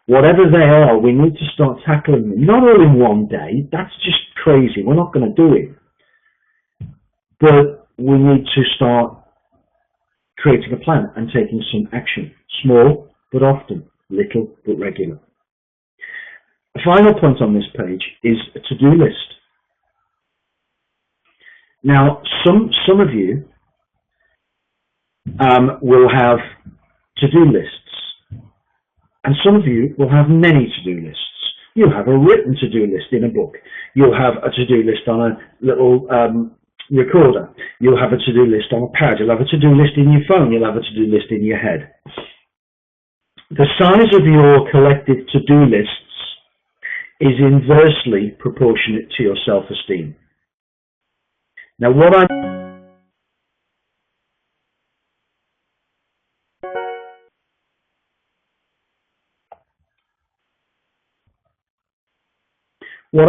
Whatever they are, we need to start tackling them. Not all in one day. That's just crazy. We're not going to do it. But we need to start creating a plan and taking some action. Small, but often. Little, but regular. The final point on this page is a to-do list. Now, some of you will have to-do lists. And some of you will have many to-do lists. You'll have a written to-do list in a book. You'll have a to-do list on a little recorder. You'll have a to-do list on a pad. You'll have a to-do list in your phone. You'll have a to-do list in your head. The size of your collective to-do lists is inversely proportionate to your self-esteem. Now, what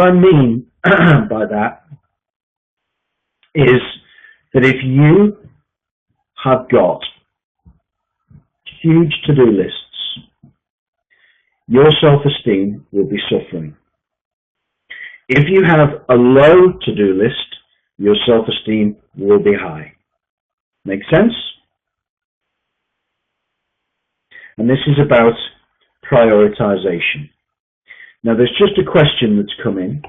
I mean by that is that if you have got huge to-do lists, your self-esteem will be suffering. If you have a low to-do list, your self-esteem will be high. Make sense? And this is about prioritization. Now, there's just a question that's come in,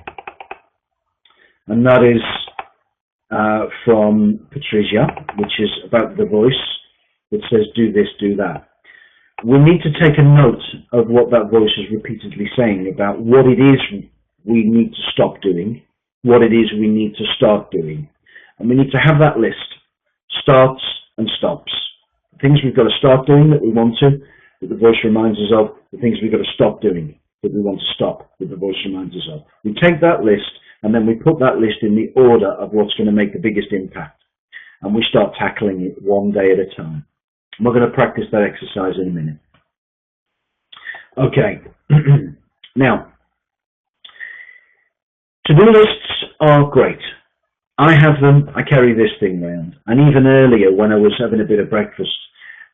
and that is from Patricia, which is about the voice that says, do this, do that. We need to take a note of what that voice is repeatedly saying about what it is we need to stop doing, what it is we need to start doing. And we need to have that list, starts and stops. The things we've got to start doing that we want to, that the voice reminds us of, the things we've got to stop doing that we want to stop, that the voice reminds us of. We take that list and then we put that list in the order of what's going to make the biggest impact. And we start tackling it one day at a time. We're going to practice that exercise in a minute. Okay. Now, To-do lists are great. I have them. I carry this thing around. And even earlier, when I was having a bit of breakfast,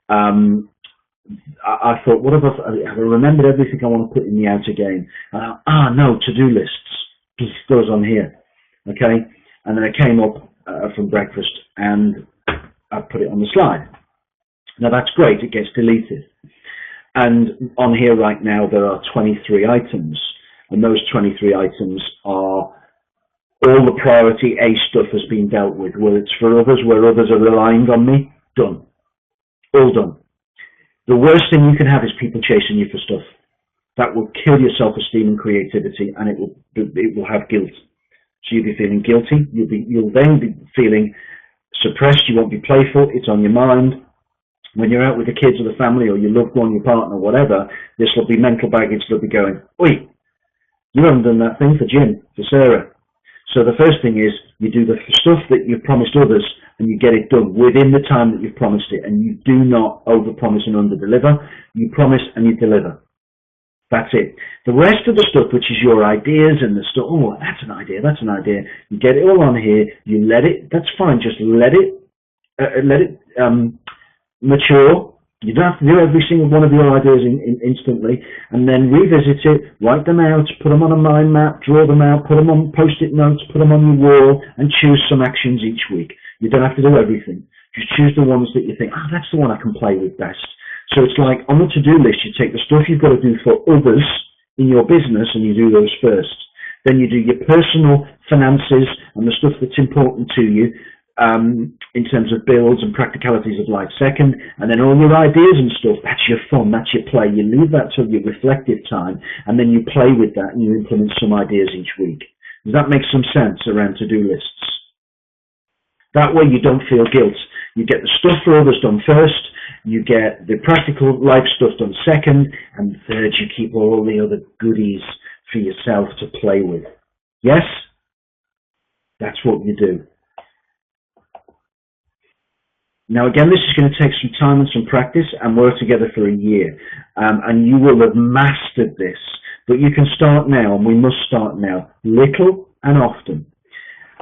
I thought, what have I remembered everything I want to put in the outer game? No, to-do lists. Just goes on here. Okay? And then I came up from breakfast and I put it on the slide. Now that's great. It gets deleted. And on here right now, there are 23 items. And those 23 items are all the priority A stuff has been dealt with, whether it's for others, where others are relying on me, done. All done. The worst thing you can have is people chasing you for stuff. That will kill your self-esteem and creativity, and it will have guilt. So you'll be feeling guilty. You'll then be feeling suppressed. You won't be playful. It's on your mind. When you're out with the kids or the family or your loved one, your partner, whatever, this will be mental baggage. They'll be going, "Oi, you haven't done that thing for Jim, for Sarah." So the first thing is you do the stuff that you've promised others and you get it done within the time that you've promised it, and you do not overpromise and underdeliver. You promise and you deliver. That's it. The rest of the stuff, which is your ideas and the stuff, oh, that's an idea, you get it all on here, you let it, that's fine, just let it mature. You don't have to do every single one of your ideas instantly, and then revisit it, write them out, put them on a mind map, draw them out, put them on post-it notes, put them on your wall, and choose some actions each week. You don't have to do everything. Just choose the ones that you think, that's the one I can play with best. So it's like on the to-do list, you take the stuff you've got to do for others in your business, and you do those first. Then you do your personal finances and the stuff that's important to you, in terms of bills and practicalities of life second, and then all your ideas and stuff, that's your fun, that's your play. You leave that till your reflective time, and then you play with that and you implement some ideas each week. Does that make some sense around to-do lists? That way you don't feel guilt. You get the stuff for others done first, you get the practical life stuff done second, and third, you keep all the other goodies for yourself to play with. Yes? That's what you do. Now again, this is going to take some time and some practice and work together for a year. And you will have mastered this. But you can start now, and we must start now, little and often.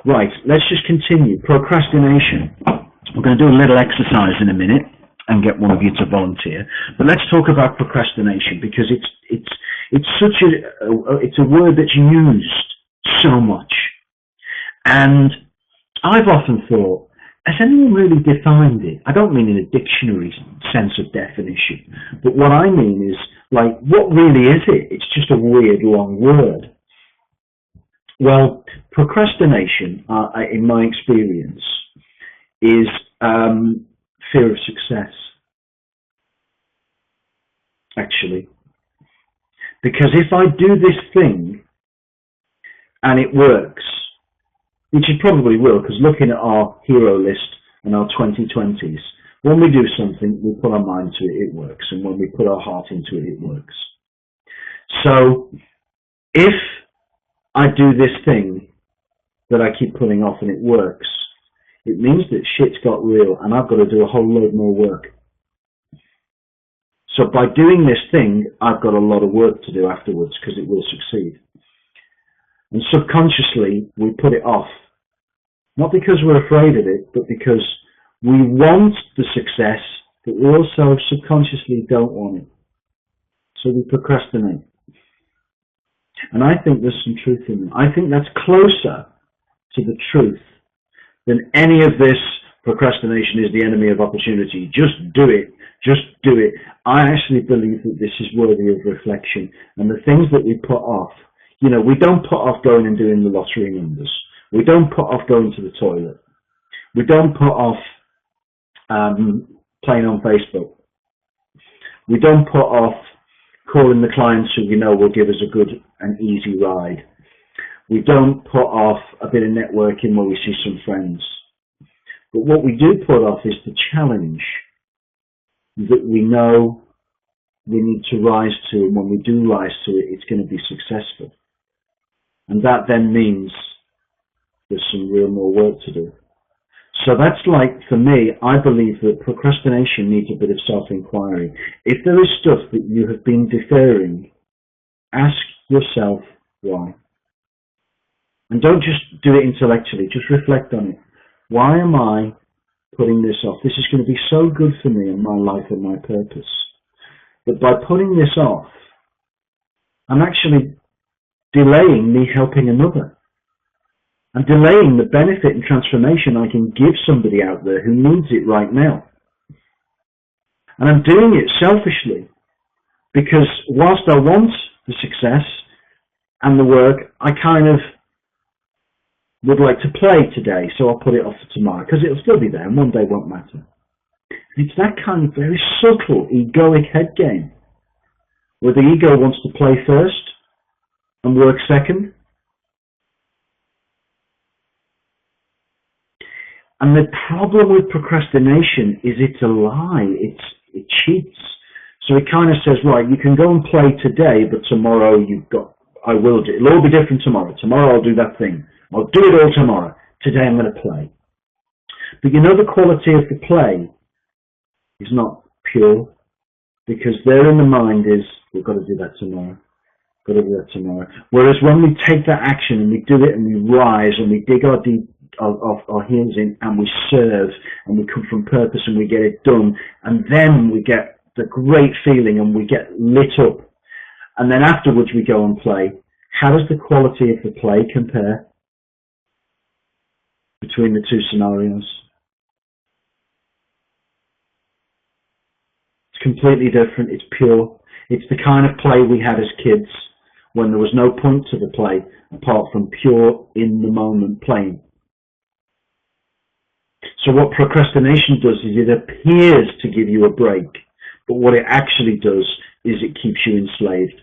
Right, let's just continue. Procrastination. We're going to do a little exercise in a minute and get one of you to volunteer. But let's talk about procrastination, because it's such a word that's used so much. And I've often thought, has anyone really defined it? I don't mean in a dictionary sense of definition, but what I mean is, like, what really is it? It's just a weird long word. Well, procrastination, in my experience, is fear of success, actually. Because if I do this thing and it works, which it probably will, because looking at our hero list and our 2020s, when we do something, we put our mind to it, it works. And when we put our heart into it, it works. So if I do this thing that I keep putting off and it works, it means that shit's got real and I've got to do a whole load more work. So by doing this thing, I've got a lot of work to do afterwards, because it will succeed. And subconsciously, we put it off. Not because we're afraid of it, but because we want the success, but we also subconsciously don't want it. So we procrastinate. And I think there's some truth in it. I think that's closer to the truth than any of this procrastination is the enemy of opportunity. Just do it. Just do it. I actually believe that this is worthy of reflection. And the things that we put off, you know, we don't put off going and doing the lottery numbers. We don't put off going to the toilet. We don't put off playing on Facebook. We don't put off calling the clients who we know will give us a good and easy ride. We don't put off a bit of networking when we see some friends. But what we do put off is the challenge that we know we need to rise to, and when we do rise to it, it's going to be successful. And that then means there's some real more work to do. So that's like, for me, I believe that procrastination needs a bit of self-inquiry. If there is stuff that you have been deferring, ask yourself why. And don't just do it intellectually, just reflect on it. Why am I putting this off? This is going to be so good for me and my life and my purpose. But by putting this off, I'm actually delaying me helping another. I'm delaying the benefit and transformation I can give somebody out there who needs it right now. And I'm doing it selfishly because whilst I want the success and the work, I kind of would like to play today, so I'll put it off for tomorrow because it'll still be there and one day won't matter. It's that kind of very subtle egoic head game where the ego wants to play first and work second. And the problem with procrastination is it's a lie. It cheats. So it kind of says, right, you can go and play today, but tomorrow I will do it. It'll all be different tomorrow. Tomorrow I'll do that thing. I'll do it all tomorrow. Today I'm going to play. But you know the quality of the play is not pure, because there in the mind is, we've got to do that tomorrow. Got to do that tomorrow. Whereas when we take that action and we do it and we rise and we dig our heels in and we serve and we come from purpose and we get it done, and then we get the great feeling and we get lit up, and then afterwards we go and play. How does the quality of the play compare between the two scenarios? It's completely different. It's pure. It's the kind of play we had as kids when there was no point to the play apart from pure in the moment playing. So what procrastination does is it appears to give you a break, but what it actually does is it keeps you enslaved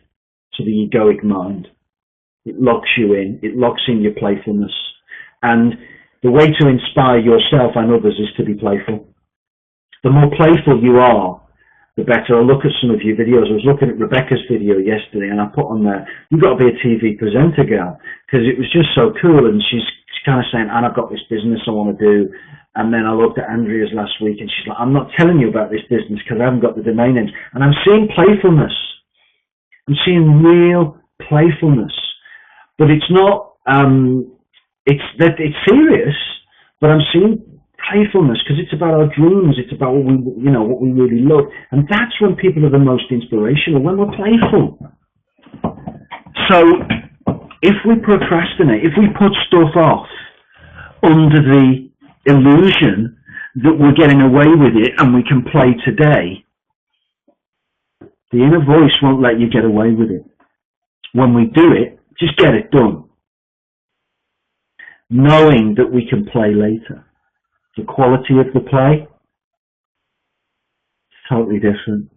to the egoic mind. It locks you in. It locks in your playfulness. And the way to inspire yourself and others is to be playful. The more playful you are, the better. I look at some of your videos. I was looking at Rebecca's video yesterday, and I put on there, you've got to be a TV presenter, girl, because it was just so cool. And she's kind of saying, and I've got this business I want to do. And then I looked at Andrea's last week, and she's like, I'm not telling you about this business because I haven't got the domain names. And I'm seeing playfulness. I'm seeing real playfulness. But it's not, it's serious, but I'm seeing playfulness because it's about our dreams. It's about what we really love. And that's when people are the most inspirational, when we're playful. So if we procrastinate, if we put stuff off under the illusion that we're getting away with it and we can play today, the inner voice won't let you get away with it. When we do it, just get it done, knowing that we can play later. The quality of the play is totally different.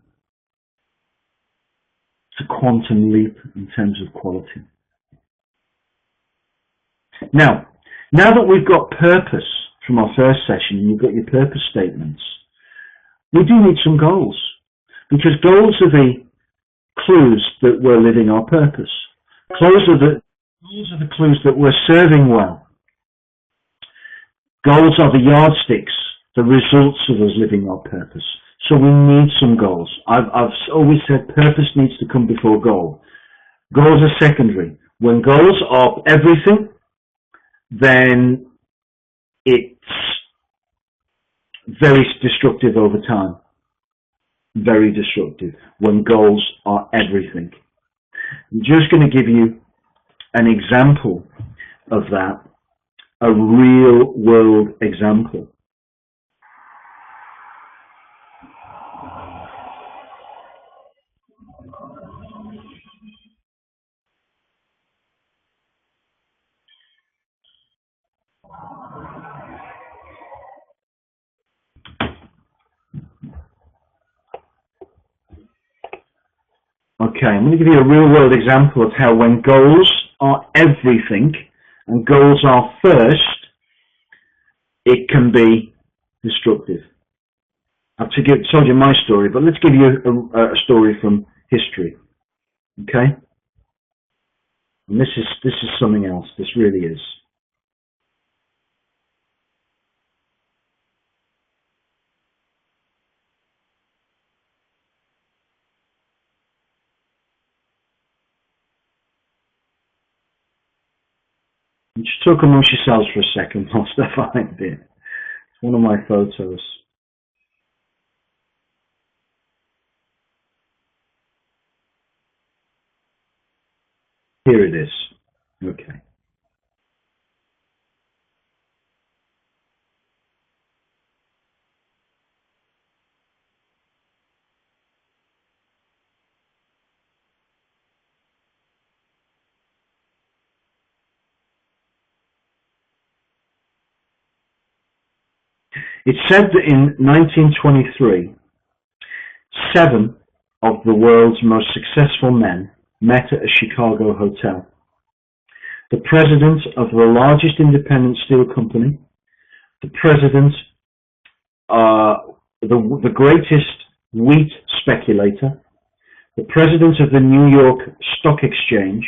It's a quantum leap in terms of quality. Now that we've got purpose from our first session, and you've got your purpose statements, we do need some goals, because goals are the clues that we're living our purpose. Goals are the clues that we're serving well. Goals are the yardsticks, the results of us living our purpose. So we need some goals. I've always said purpose needs to come before goal. Goals are secondary. When goals are everything, then it's very destructive over time. Very destructive when goals are everything. I'm just going to give you an example of that, a real world example. Okay, I'm going to give you a real-world example of how when goals are everything and goals are first, it can be destructive. I've told you my story, but let's give you a story from history. Okay? And this is something else. This really is. I'm talk amongst yourselves for a second whilst I find it. It's one of my photos. Here it is. Okay. It's said that in 1923, 7 of the world's most successful men met at a Chicago hotel. The president of the largest independent steel company, the president, the greatest wheat speculator, the president of the New York Stock Exchange,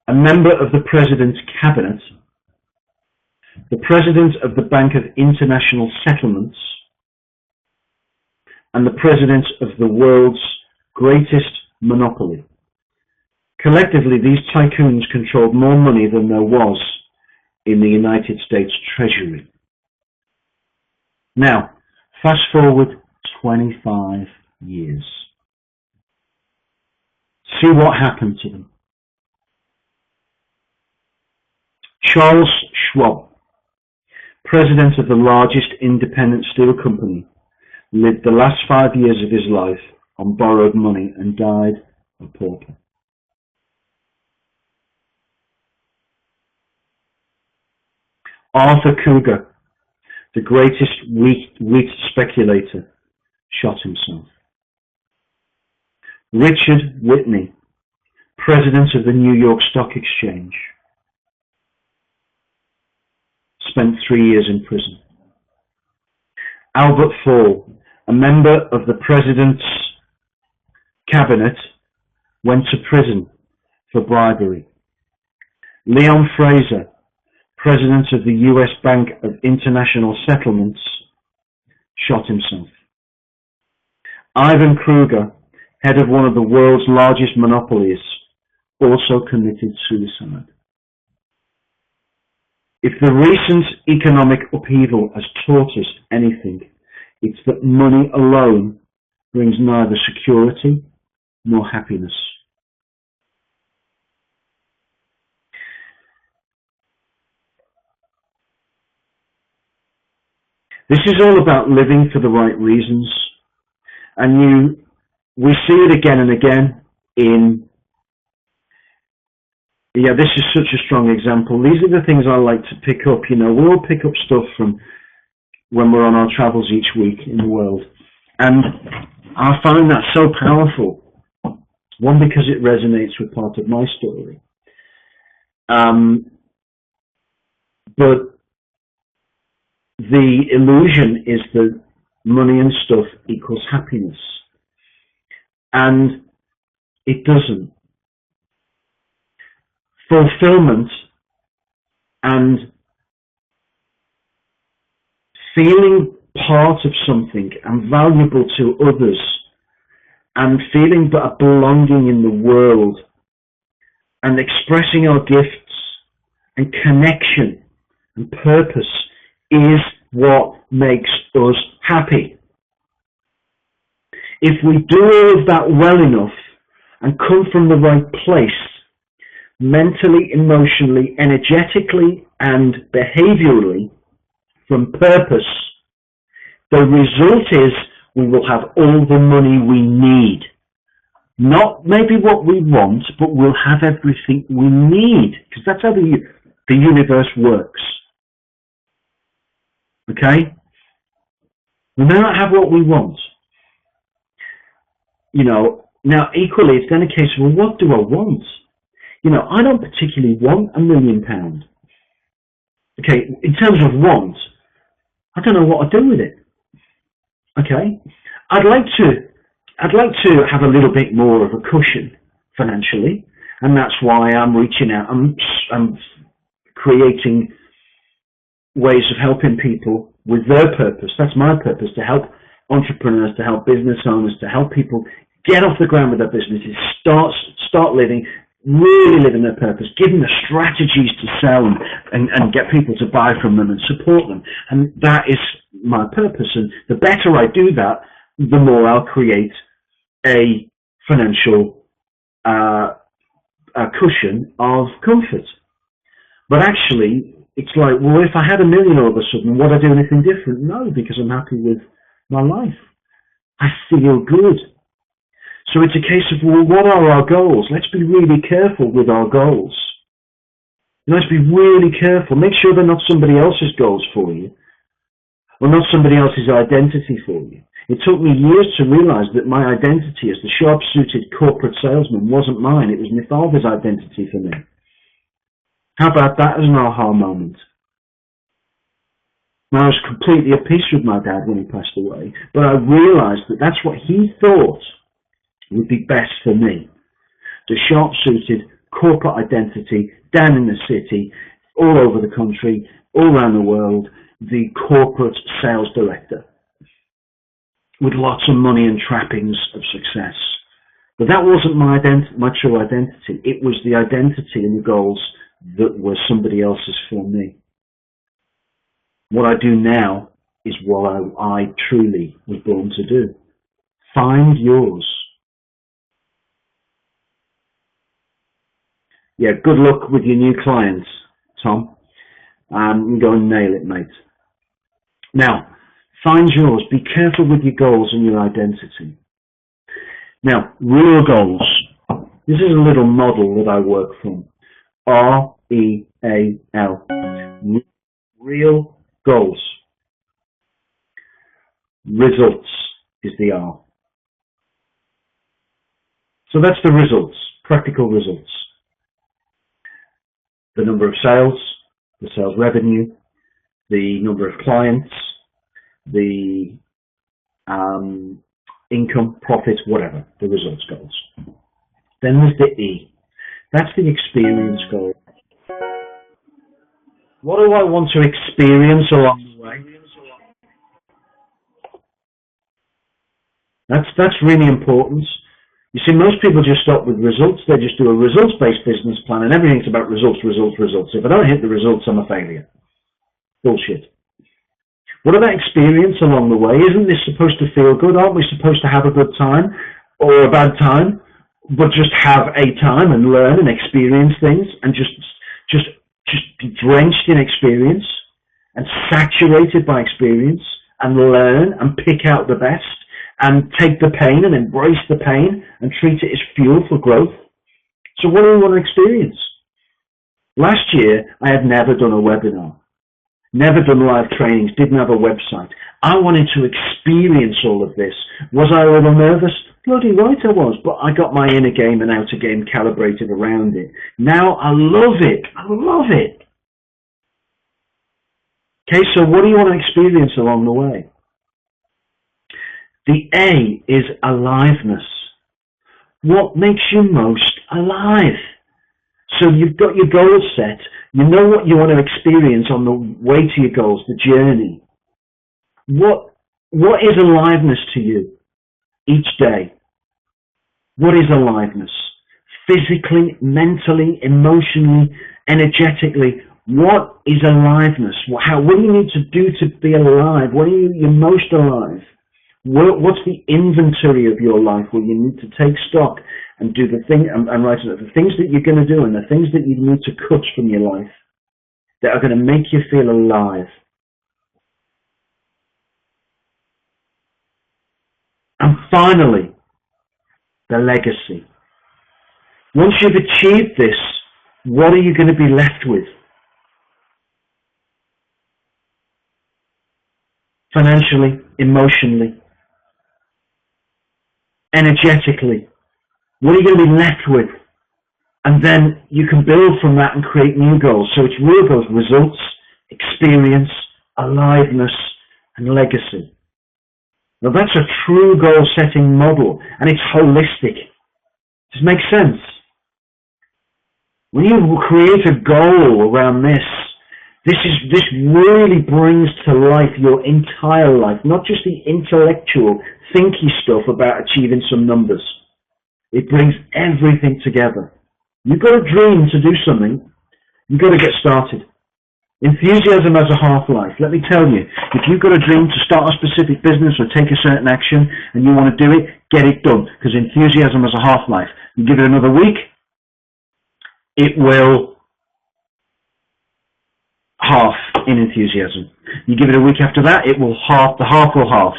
a member of the president's cabinet, the president of the Bank of International Settlements, and the president of the world's greatest monopoly. Collectively, these tycoons controlled more money than there was in the United States Treasury. Now, fast forward 25 years. See what happened to them. Charles Schwab, president of the largest independent steel company, lived the last 5 years of his life on borrowed money and died a pauper. Arthur Cougar, the greatest wheat speculator, shot himself. Richard Whitney, president of the New York Stock Exchange, spent 3 years in prison. Albert Fall, a member of the president's cabinet, went to prison for bribery. Leon Fraser, president of the US Bank of International Settlements, shot himself. Ivan Kruger, head of one of the world's largest monopolies, also committed suicide. If the recent economic upheaval has taught us anything, it's that money alone brings neither security nor happiness. This is all about living for the right reasons, and we see it again and again in, this is such a strong example. These are the things I like to pick up. We all pick up stuff from when we're on our travels each week in the world, and I find that so powerful. One, because it resonates with part of my story, but the illusion is that money and stuff equals happiness, and it doesn't. Fulfillment and feeling part of something and valuable to others and feeling a belonging in the world and expressing our gifts and connection and purpose is what makes us happy. If we do all of that well enough and come from the right place, mentally, emotionally, energetically, and behaviorally, from purpose, the result is we will have all the money we need. Not maybe what we want, but we'll have everything we need, because that's how the universe works. Okay? We may not have what we want. Now equally, it's then a case of, well, what do I want? I don't particularly want £1 million. Okay, in terms of want, I don't know what I'd do with it. Okay, I'd like to have a little bit more of a cushion financially, and that's why I'm reaching out. I'm creating ways of helping people with their purpose. That's my purpose, to help entrepreneurs, to help business owners, to help people get off the ground with their businesses, start living, really living their purpose, giving the strategies to sell and get people to buy from them and support them. And that is my purpose. And the better I do that, the more I'll create a financial a cushion of comfort. But actually, it's like, well, if I had $1 million all of a sudden, would I do anything different? No, because I'm happy with my life. I feel good. So it's a case of, well, what are our goals? Let's be really careful with our goals. Let's be really careful. Make sure they're not somebody else's goals for you, or not somebody else's identity for you. It took me years to realize that my identity as the sharp-suited corporate salesman wasn't mine. It was my father's identity for me. How about that as an aha moment? I was completely at peace with my dad when he passed away, but I realized that that's what he thought would be best for me. The sharp-suited corporate identity down in the city, all over the country, all around the world, the corporate sales director with lots of money and trappings of success. But that wasn't my true identity. It was the identity and the goals that were somebody else's for me. What I do now is what I truly was born to do. Find yours. Yeah, good luck with your new clients, Tom. Go and nail it, mate. Now, find yours. Be careful with your goals and your identity. Now, real goals. This is a little model that I work from. R-E-A-L. Real goals. Results is the R. So that's the results, practical results. The number of sales, the sales revenue, the number of clients, the income, profit, whatever, the results goals. Then there's the E. That's the experience goal. What do I want to experience along the way? That's really important. You see, most people just stop with results. They just do a results-based business plan, and everything's about results, results, results. If I don't hit the results, I'm a failure. Bullshit. What about experience along the way? Isn't this supposed to feel good? Aren't we supposed to have a good time or a bad time, but just have a time and learn and experience things and just be drenched in experience and saturated by experience and learn and pick out the best and take the pain and embrace the pain and treat it as fuel for growth? So what do we want to experience? Last year, I had never done a webinar, never done live trainings, didn't have a website. I wanted to experience all of this. Was I a little nervous? Bloody right I was, but I got my inner game and outer game calibrated around it. Now I love it. I love it. Okay, so what do you want to experience along the way? The A is aliveness. What makes you most alive? So you've got your goals set. You know what you want to experience on the way to your goals, the journey. What is aliveness to you each day? What is aliveness? Physically, mentally, emotionally, energetically, what is aliveness? What do you need to do to be alive? When are you most alive? What's the inventory of your life where you need to take stock and do the thing and write it, the things that you're going to do and the things that you need to cut from your life that are going to make you feel alive? And finally, the legacy. Once you've achieved this, what are you going to be left with? Financially, emotionally, energetically. What are you going to be left with? And then you can build from that and create new goals. So it's real goals, results, experience, aliveness, and legacy. Now that's a true goal-setting model, and it's holistic. Does it make sense? When you create a goal around this really brings to life your entire life, not just the intellectual, thinky stuff about achieving some numbers. It brings everything together. You've got a dream to do something, you've got to get started. Enthusiasm has a half-life. Let me tell you, if you've got a dream to start a specific business or take a certain action and you want to do it, get it done, because enthusiasm has a half-life. You give it another week, it will half in enthusiasm. You give it a week after that, it will half, the half will half.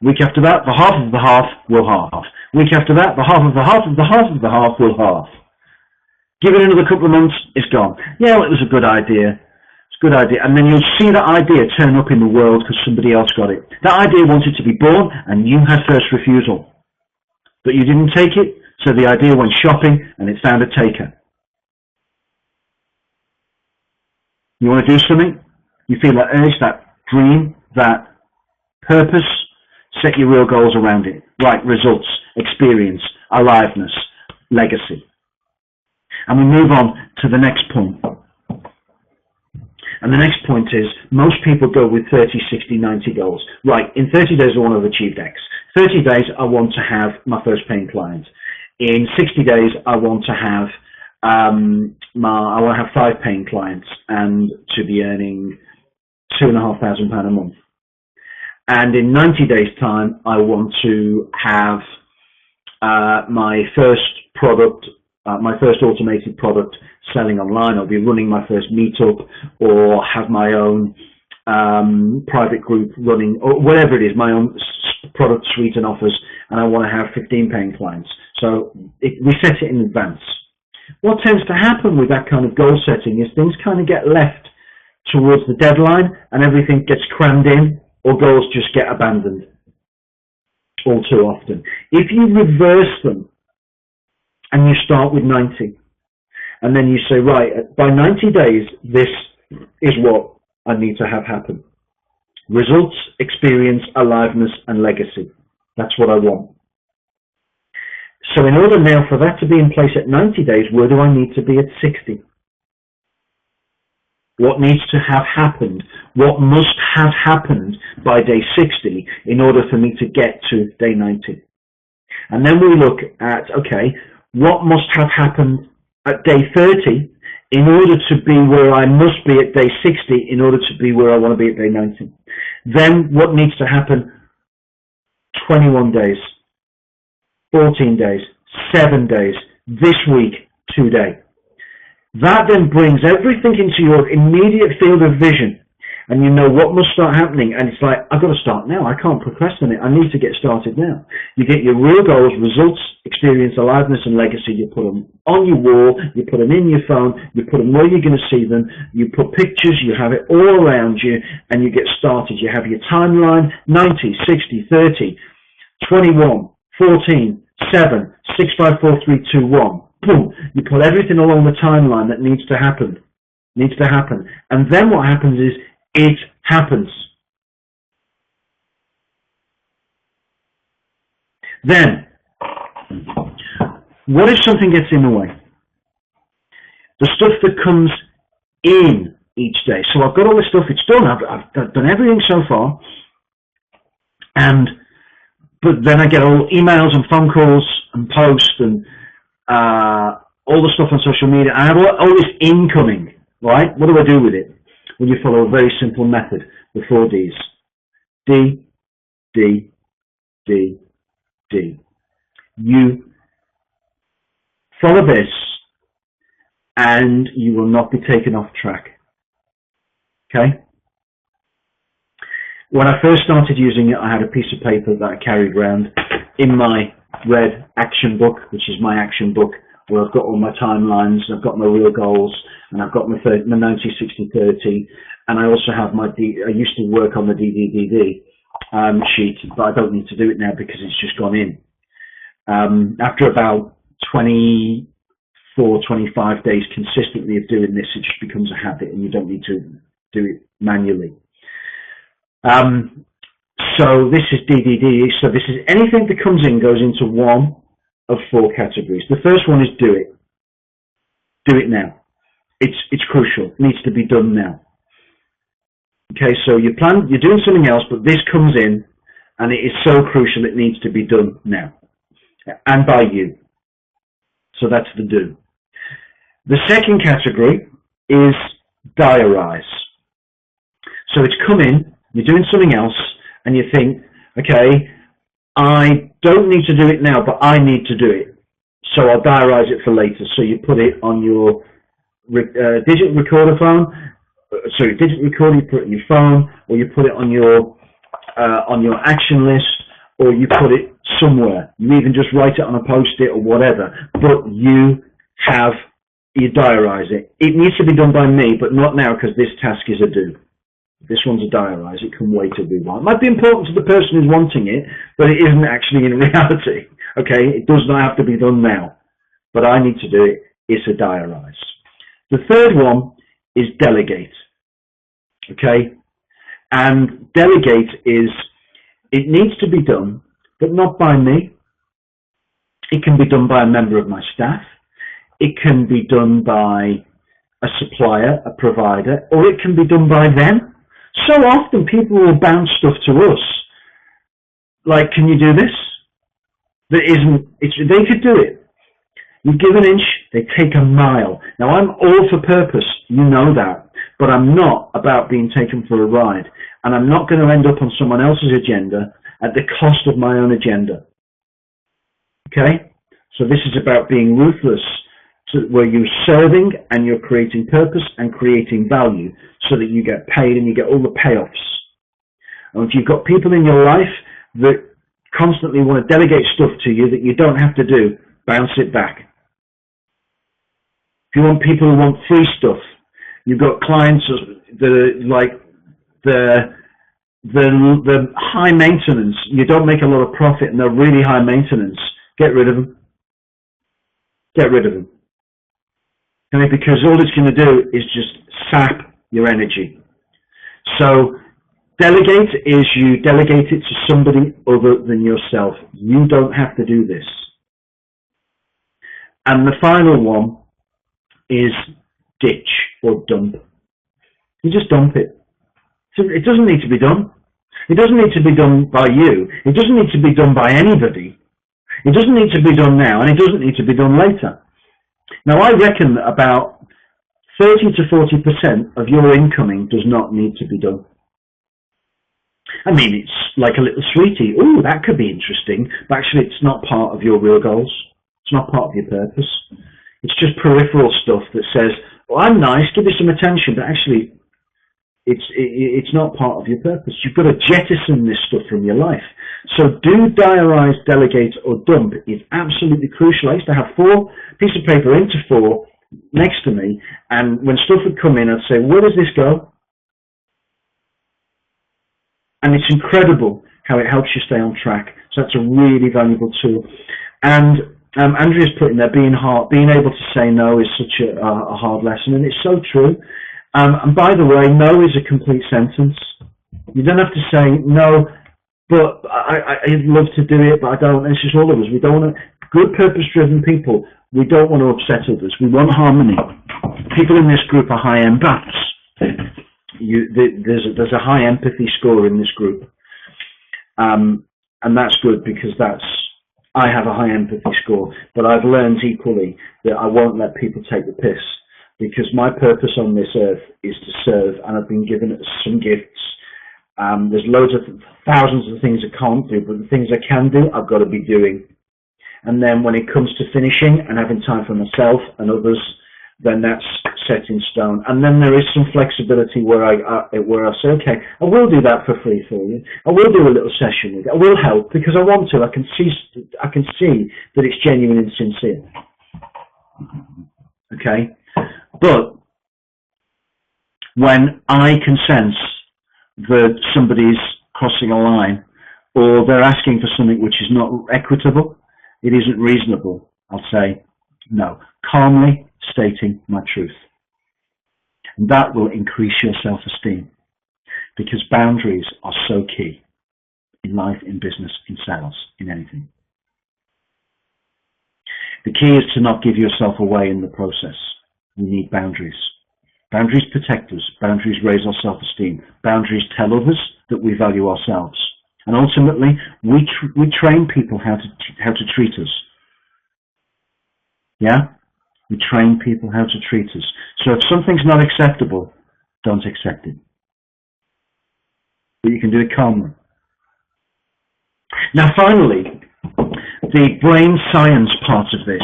Week after that, the half of the half will half. Week after that, the half of the half of the half of the half will half. Give it another couple of months, it's gone. Yeah, well, it was a good idea. Good idea, and then you'll see that idea turn up in the world because somebody else got it. That idea wanted to be born, and you had first refusal, but you didn't take it, so the idea went shopping, and it found a taker. You want to do something? You feel that urge, that dream, that purpose? Set your real goals around it. Right, results, experience, aliveness, legacy. And we move on to the next point. And the next point is, most people go with 30, 60, 90 goals. Right, in 30 days I want to have achieved X. 30 days I want to have my first paying client. In 60 days I want to have I want to have 5 paying clients and to be earning £2,500 a month. And in 90 days time I want to have my first product, my first automated product selling online. I'll be running my first meetup or have my own private group running, or whatever it is, my own product suite and offers, and I want to have 15 paying clients. So we set it in advance. What tends to happen with that kind of goal setting is things kind of get left towards the deadline and everything gets crammed in, or goals just get abandoned all too often. If you reverse them and you start with 90, and then you say, right, by 90 days, this is what I need to have happen. Results, experience, aliveness, and legacy. That's what I want. So in order now for that to be in place at 90 days, where do I need to be at 60? What needs to have happened? What must have happened by day 60 in order for me to get to day 90? And then we look at, okay, what must have happened at day 30 in order to be where I must be at day 60 in order to be where I want to be at day 90. Then what needs to happen? 21 days, 14 days, 7 days, this week, today. That then brings everything into your immediate field of vision, and you know what must start happening, and it's like, I've got to start now. I can't procrastinate. I need to get started now. You get your real goals, results, experience, aliveness, and legacy. You put them on your wall, you put them in your phone, you put them where you're going to see them, you put pictures, you have it all around you, and you get started. You have your timeline, 90, 60, 30, 21, 14, 7, 6, 5, 4, 3, 2, 1. Boom. You put everything along the timeline that needs to happen. And then what happens is, it happens. Then, what if something gets in the way? The stuff that comes in each day. So I've got all this stuff, it's done, I've done everything so far, but then I get all emails and phone calls and posts and all the stuff on social media. I have all this incoming, right? What do I do with it? Well, you follow a very simple method, the 4 Ds. D, D, D, D. You follow this and you will not be taken off track. Okay? When I first started using it, I had a piece of paper that I carried around in my red action book, which is my action book, where I've got all my timelines, I've got my real goals, and I've got my 90, 60, 30, and I also have my I used to work on the DDDD sheet, but I don't need to do it now because it's just gone in. After about 24, 25 days consistently of doing this, it just becomes a habit and you don't need to do it manually. So this is DDD, so this is anything that comes in goes into one of 4 categories. The first one is do it. Do it now. It's crucial. It needs to be done now. Okay, so you're doing something else, but this comes in, and it is so crucial it needs to be done now, and by you. So that's the do. The second category is diarise. So it's come in, you're doing something else, and you think, okay, I don't need to do it now, but I need to do it. So I'll diarise it for later. So you put it on your digital recorder phone, digital recorder, you put it on your phone, or you put it on your action list, or you put it somewhere. You even just write it on a post-it or whatever, but you diarise it. It needs to be done by me, but not now because this task is a do. This one's a diarise. It can wait a wee while. It might be important to the person who's wanting it, but it isn't actually in reality. Okay, it does not have to be done now, but I need to do it. It's a diarise. The third one is delegate. Okay, and delegate is, it needs to be done, but not by me. It can be done by a member of my staff. It can be done by a supplier, a provider, or it can be done by them. So often people will bounce stuff to us, like, can you do this? They could do it. You give an inch, they take a mile. Now, I'm all for purpose, you know that, but I'm not about being taken for a ride, and I'm not going to end up on someone else's agenda at the cost of my own agenda. Okay? So this is about being ruthless, where you're serving and you're creating purpose and creating value so that you get paid and you get all the payoffs. And if you've got people in your life that constantly want to delegate stuff to you that you don't have to do, bounce it back. If you want people who want free stuff, you've got clients that are like the high maintenance, you don't make a lot of profit and they're really high maintenance, get rid of them. Get rid of them. Okay, because all it's going to do is just sap your energy. So delegate is you delegate it to somebody other than yourself. You don't have to do this. And the final one is ditch or dump. You just dump it. It doesn't need to be done. It doesn't need to be done by you. It doesn't need to be done by anybody. It doesn't need to be done now, and it doesn't need to be done later. Now, I reckon that about 30 to 40% of your incoming does not need to be done. I mean, it's like a little sweetie. Oh, that could be interesting, but actually it's not part of your real goals. It's not part of your purpose. It's just peripheral stuff that says, well, I'm nice, give me some attention, but actually it's not part of your purpose. You've got to jettison this stuff from your life. So do diarise, delegate, or dump is absolutely crucial. I used to have 4 pieces of paper into 4 next to me, and when stuff would come in, I'd say, where does this go? And it's incredible how it helps you stay on track. So that's a really valuable tool. And Andrea's put in there, being able to say no is such a hard lesson, and it's so true. And by the way, no is a complete sentence. You don't have to say no, but I'd love to do it, but I don't. It's just all of us. We don't want to. Good purpose-driven people, we don't want to upset others. We want harmony. People in this group are high empaths. There's a high empathy score in this group, and that's good because I have a high empathy score. But I've learned equally that I won't let people take the piss, because my purpose on this earth is to serve, and I've been given some gifts. There's thousands of things I can't do, but the things I can do, I've got to be doing. And then when it comes to finishing and having time for myself and others, then that's set in stone. And then there is some flexibility where I say, okay, I will do that for free for you. I will do a little session with you. I will help because I want to. I can see that it's genuine and sincere. Okay, but when I can sense that somebody's crossing a line, or they're asking for something which is not equitable, it isn't reasonable, I'll say no, calmly stating my truth. And that will increase your self-esteem, because boundaries are so key in life, in business, in sales, in anything. The key is to not give yourself away in the process. We need boundaries. Boundaries protect us. Boundaries raise our self-esteem. Boundaries tell others that we value ourselves. And ultimately, we train people how to treat us. Yeah? We train people how to treat us. So if something's not acceptable, don't accept it. But you can do it calmly. Now finally, the brain science part of this,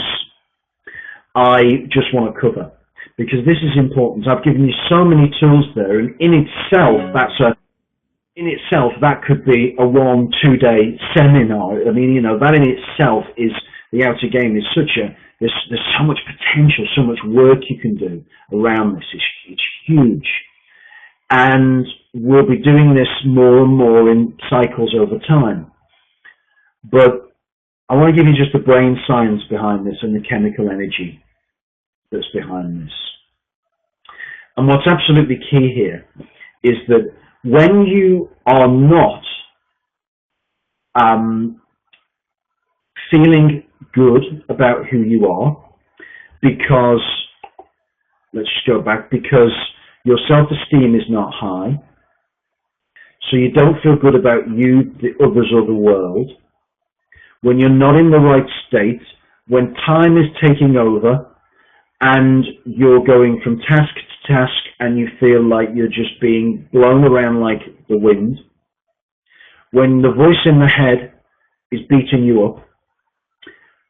I just want to cover, because this is important. I've given you so many tools there, and in itself, that could be a 1-2 day seminar. I mean, that in itself is the outer game. Is there's so much potential, so much work you can do around this. It's huge, and we'll be doing this more and more in cycles over time. But I want to give you just the brain science behind this and the chemical energy that's behind this. And what's absolutely key here is that when you are not feeling good about who you are, because, let's just go back, because your self-esteem is not high, so you don't feel good about you, the others, or the world, when you're not in the right state, when time is taking over and you're going from task to task and you feel like you're just being blown around like the wind, when the voice in the head is beating you up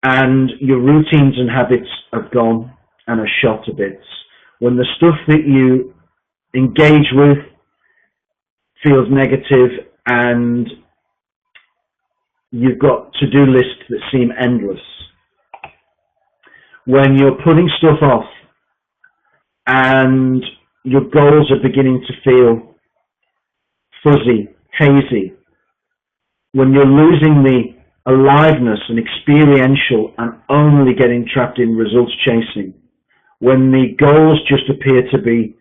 and your routines and habits have gone and are shot to bits, when the stuff that you engage with feels negative and you've got to-do lists that seem endless, when you're putting stuff off and your goals are beginning to feel fuzzy, hazy, when you're losing the aliveness and experiential and only getting trapped in results chasing, when the goals just appear to be,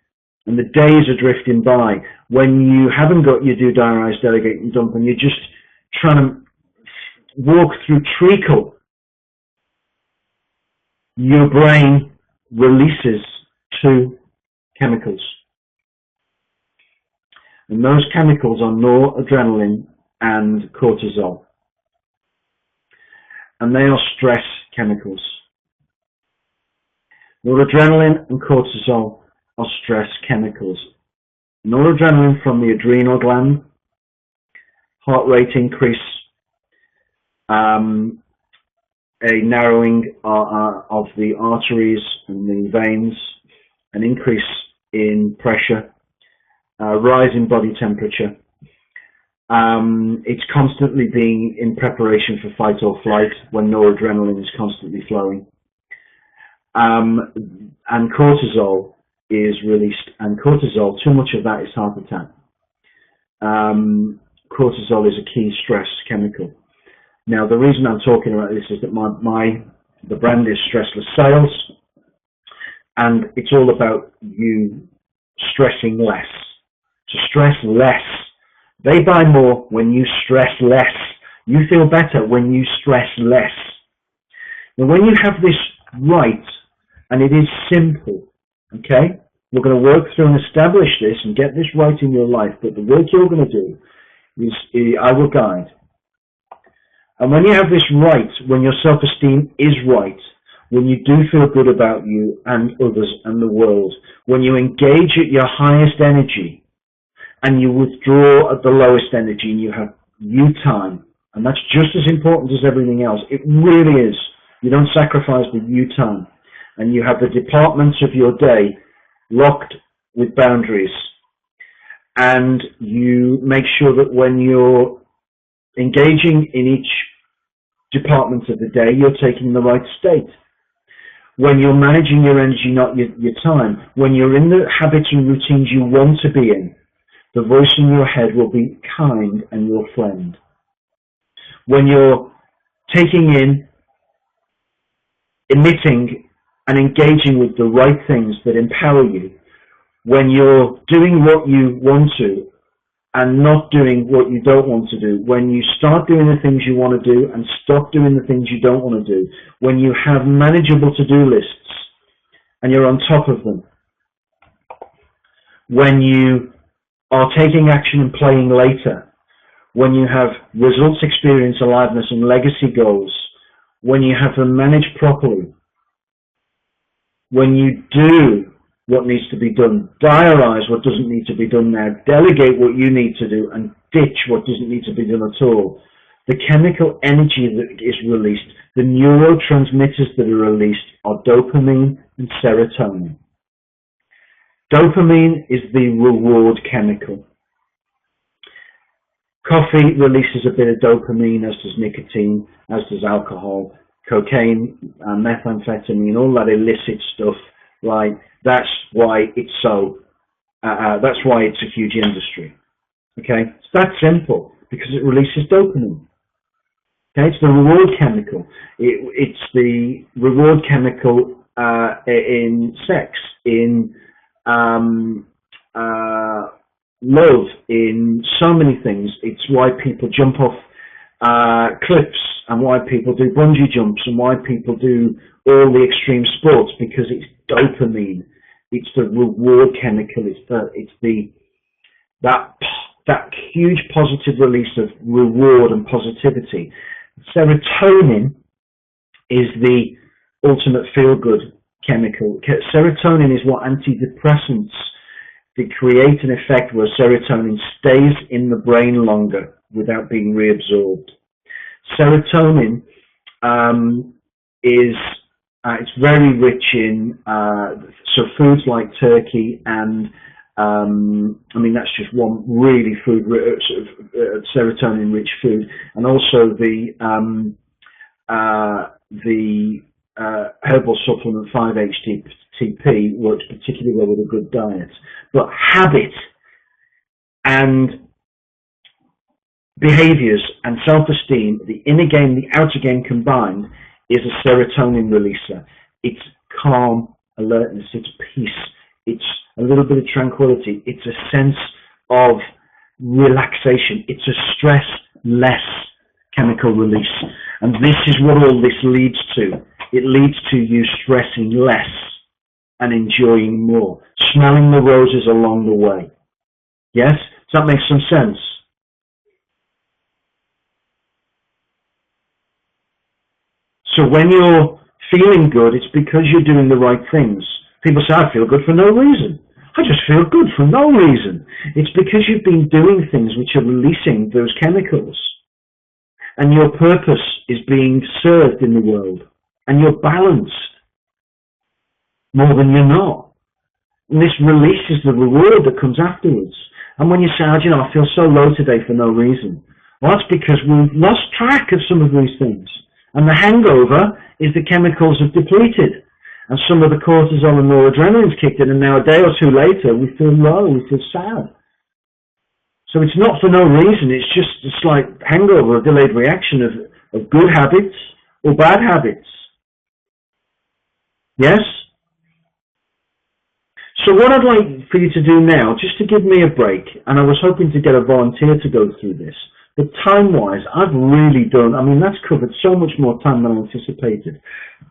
and the days are drifting by, when you haven't got your do, diarise, delegate and dump, and you're just trying to walk through treacle, your brain releases 2 chemicals. And those chemicals are noradrenaline and cortisol. And they are stress chemicals. Noradrenaline and cortisol are stress chemicals. Noradrenaline from the adrenal gland, heart rate increase, a narrowing of the arteries and the veins, an increase in pressure, rise in body temperature. It's constantly being in preparation for fight or flight when noradrenaline is constantly flowing. And cortisol is released, and cortisol, too much of that is heart attack. Cortisol is a key stress chemical. Now, the reason I'm talking about this is that the brand is Stressless Sales, and it's all about you stressing less. To stress less. They buy more when you stress less. You feel better when you stress less. Now, when you have this right, and it is simple, okay? We're going to work through and establish this and get this right in your life, but the work you're going to do is I will guide. And when you have this right, when your self-esteem is right, when you do feel good about you and others and the world, when you engage at your highest energy and you withdraw at the lowest energy and you have you time, and that's just as important as everything else. It really is. You don't sacrifice the you time. And you have the departments of your day locked with boundaries. And you make sure that when you're engaging in each department of the day, you're taking the right state. When you're managing your energy, not your time, when you're in the habits and routines you want to be in, the voice in your head will be kind and your friend. When you're taking in, emitting, and engaging with the right things that empower you, when you're doing what you want to and not doing what you don't want to do, when you start doing the things you want to do and stop doing the things you don't want to do, when you have manageable to-do lists and you're on top of them, when you are taking action and playing later, when you have results, experience, aliveness, and legacy goals, when you have them managed properly, when you do what needs to be done, diarize what doesn't need to be done now, delegate what you need to do, and ditch what doesn't need to be done at all, the chemical energy that is released, the neurotransmitters that are released are dopamine and serotonin. Dopamine is the reward chemical. Coffee releases a bit of dopamine, as does nicotine, as does alcohol, cocaine, methamphetamine, all that illicit stuff. Right? That's why it's so. That's why it's a huge industry. Okay, it's that simple because it releases dopamine. Okay, it's the reward chemical. It's the reward chemical in sex, in love, in so many things. It's why people jump off cliffs and why people do bungee jumps and why people do all the extreme sports, because it's dopamine. It's the reward chemical. That huge positive release of reward and positivity. Serotonin is the ultimate feel-good chemical. Serotonin is what antidepressants, they create an effect where serotonin stays in the brain longer without being reabsorbed. Serotonin it's very rich in so foods like turkey and I mean that's just one really serotonin-rich food, and also the herbal supplement 5-HTP works particularly well with a good diet. But habit and behaviors and self-esteem, the inner game, the outer game combined, is a serotonin releaser. It's calm, alertness, it's peace, it's a little bit of tranquility, it's a sense of relaxation, it's a stress-less chemical release. And this is what all this leads to. It leads to you stressing less and enjoying more, smelling the roses along the way. Yes? Does that make some sense? So when you're feeling good, it's because you're doing the right things. People say, I feel good for no reason. I just feel good for no reason. It's because you've been doing things which are releasing those chemicals. And your purpose is being served in the world. And you're balanced more than you're not. And this releases the reward that comes afterwards. And when you say, oh, you know, I feel so low today for no reason. Well, that's because we've lost track of some of these things. And the hangover is the chemicals have depleted. And some of the cortisol and noradrenaline's kicked in, and now a day or two later, we feel low, we feel sad. So it's not for no reason, it's like hangover, a delayed reaction of good habits or bad habits. Yes? So what I'd like for you to do now, just to give me a break, and I was hoping to get a volunteer to go through this, but time-wise, I've really done, I mean, that's covered so much more time than I anticipated.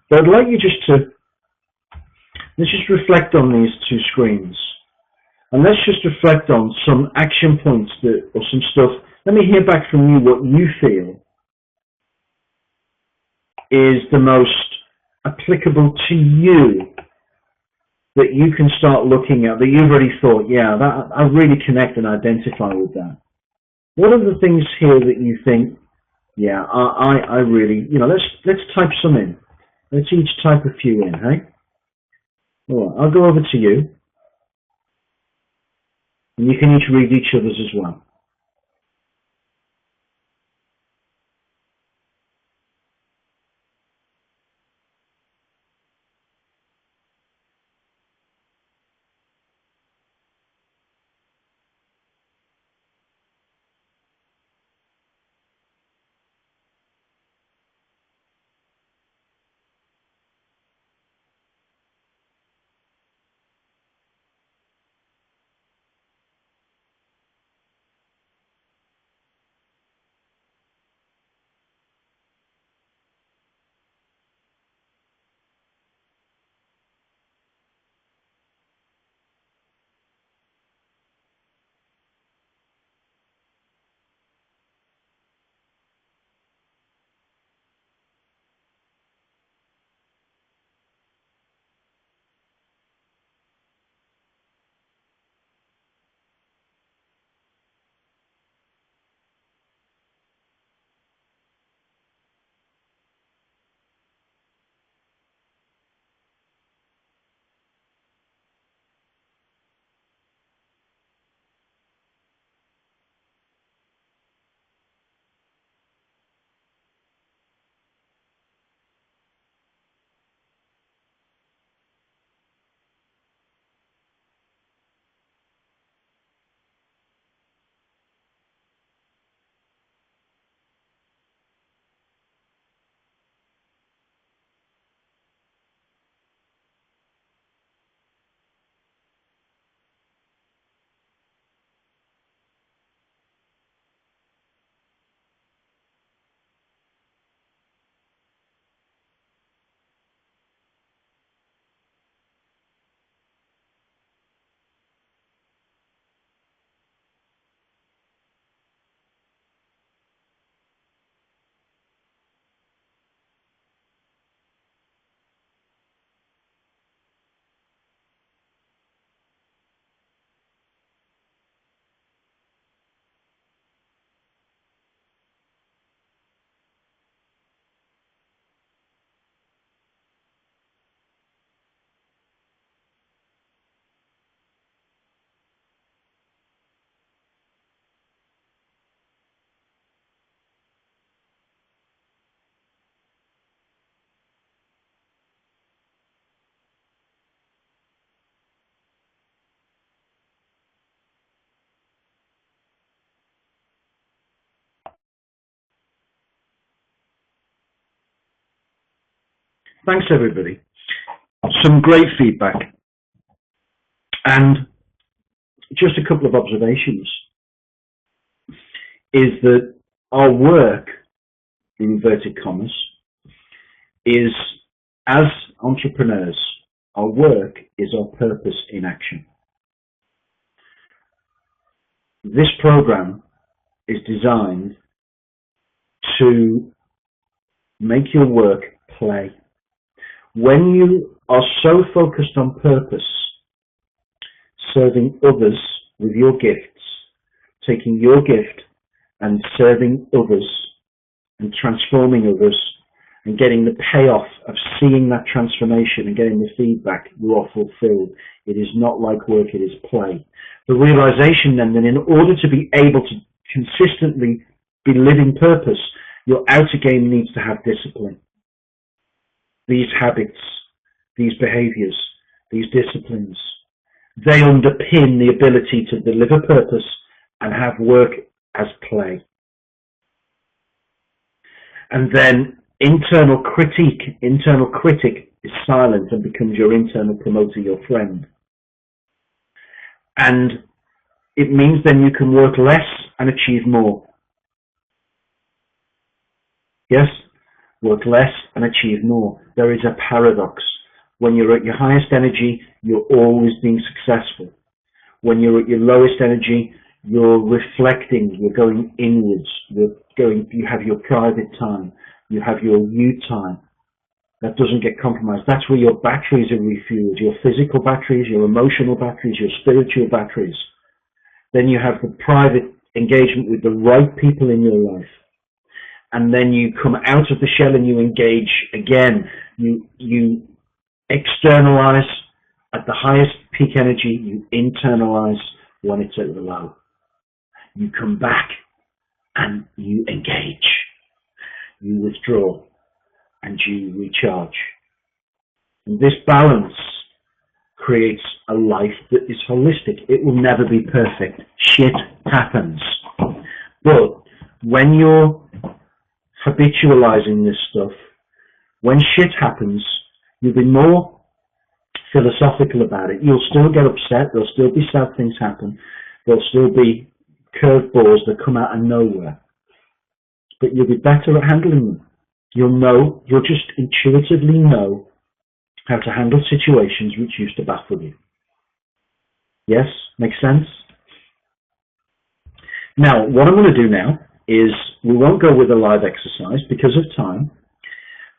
But I'd like you just to, let's just reflect on these two screens. And let's just reflect on some action points or some stuff. Let me hear back from you what you feel is the most applicable to you, that you can start looking at, that you've already thought, yeah, that, I really connect and identify with that. What are the things here that you think, yeah, I really, you know, let's type some in. Let's each type a few in, hey? All right, I'll go over to you. And you can each read each other's as well. Thanks, everybody. Some great feedback. And just a couple of observations is that our work, in inverted commas, is, as entrepreneurs, our work is our purpose in action. This program is designed to make your work play. When you are so focused on purpose, serving others with your gifts, taking your gift and serving others and transforming others and getting the payoff of seeing that transformation and getting the feedback, you are fulfilled. It is not like work, it is play. The realization then that in order to be able to consistently be living purpose, your outer game needs to have discipline. These habits, these behaviors, these disciplines, they underpin the ability to deliver purpose and have work as play. And then internal critic is silent and becomes your internal promoter, your friend. And it means then you can work less and achieve more. Yes? Work less and achieve more. There is a paradox. When you're at your highest energy, you're always being successful. When you're at your lowest energy, you're reflecting, you're going inwards, you have your private time, you have your you time. That doesn't get compromised. That's where your batteries are refueled, your physical batteries, your emotional batteries, your spiritual batteries. Then you have the private engagement with the right people in your life. And then you come out of the shell and you engage again. You externalize at the highest peak energy, you internalize when it's at the low. You come back and you engage. You withdraw and you recharge. And this balance creates a life that is holistic. It will never be perfect. Shit happens. But when you're habitualizing this stuff, when shit happens, you'll be more philosophical about it. You'll still get upset. There'll still be sad things happen. There'll still be curveballs that come out of nowhere. But you'll be better at handling them. You'll just intuitively know how to handle situations which used to baffle you. Yes? Makes sense? Now, what I'm going to do now is we won't go with a live exercise because of time,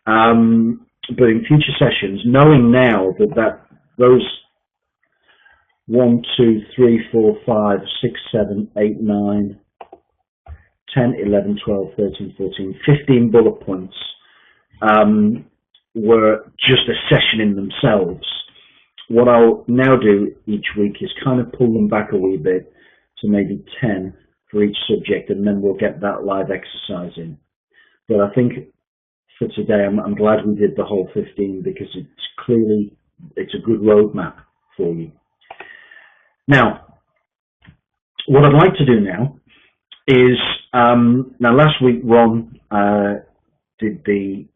but in future sessions, knowing now that those 1, 2, 3, 4, 5, 6, 7, 8, 9, 10, 11, 12, 13, 14, 15 bullet points were just a session in themselves. What I'll now do each week is kind of pull them back a wee bit to maybe 10 for each subject, and then we'll get that live exercise in. But I think for today, I'm glad we did the whole 15 because it's a good roadmap for you. Now, what I'd like to do now is, now last week Ron did the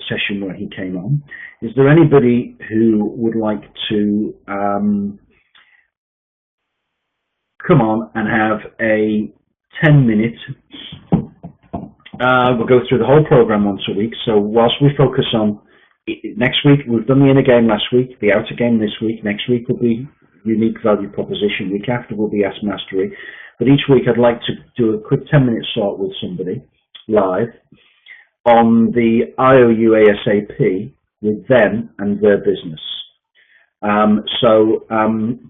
session where he came on. Is there anybody who would like to come on and have a 10-minute, we'll go through the whole program once a week, so whilst we focus on, next week, we've done the inner game last week, the outer game this week, next week will be unique value proposition, week after will be Ask Mastery, but each week I'd like to do a quick 10-minute start with somebody, live, on the IOUASAP with them and their business.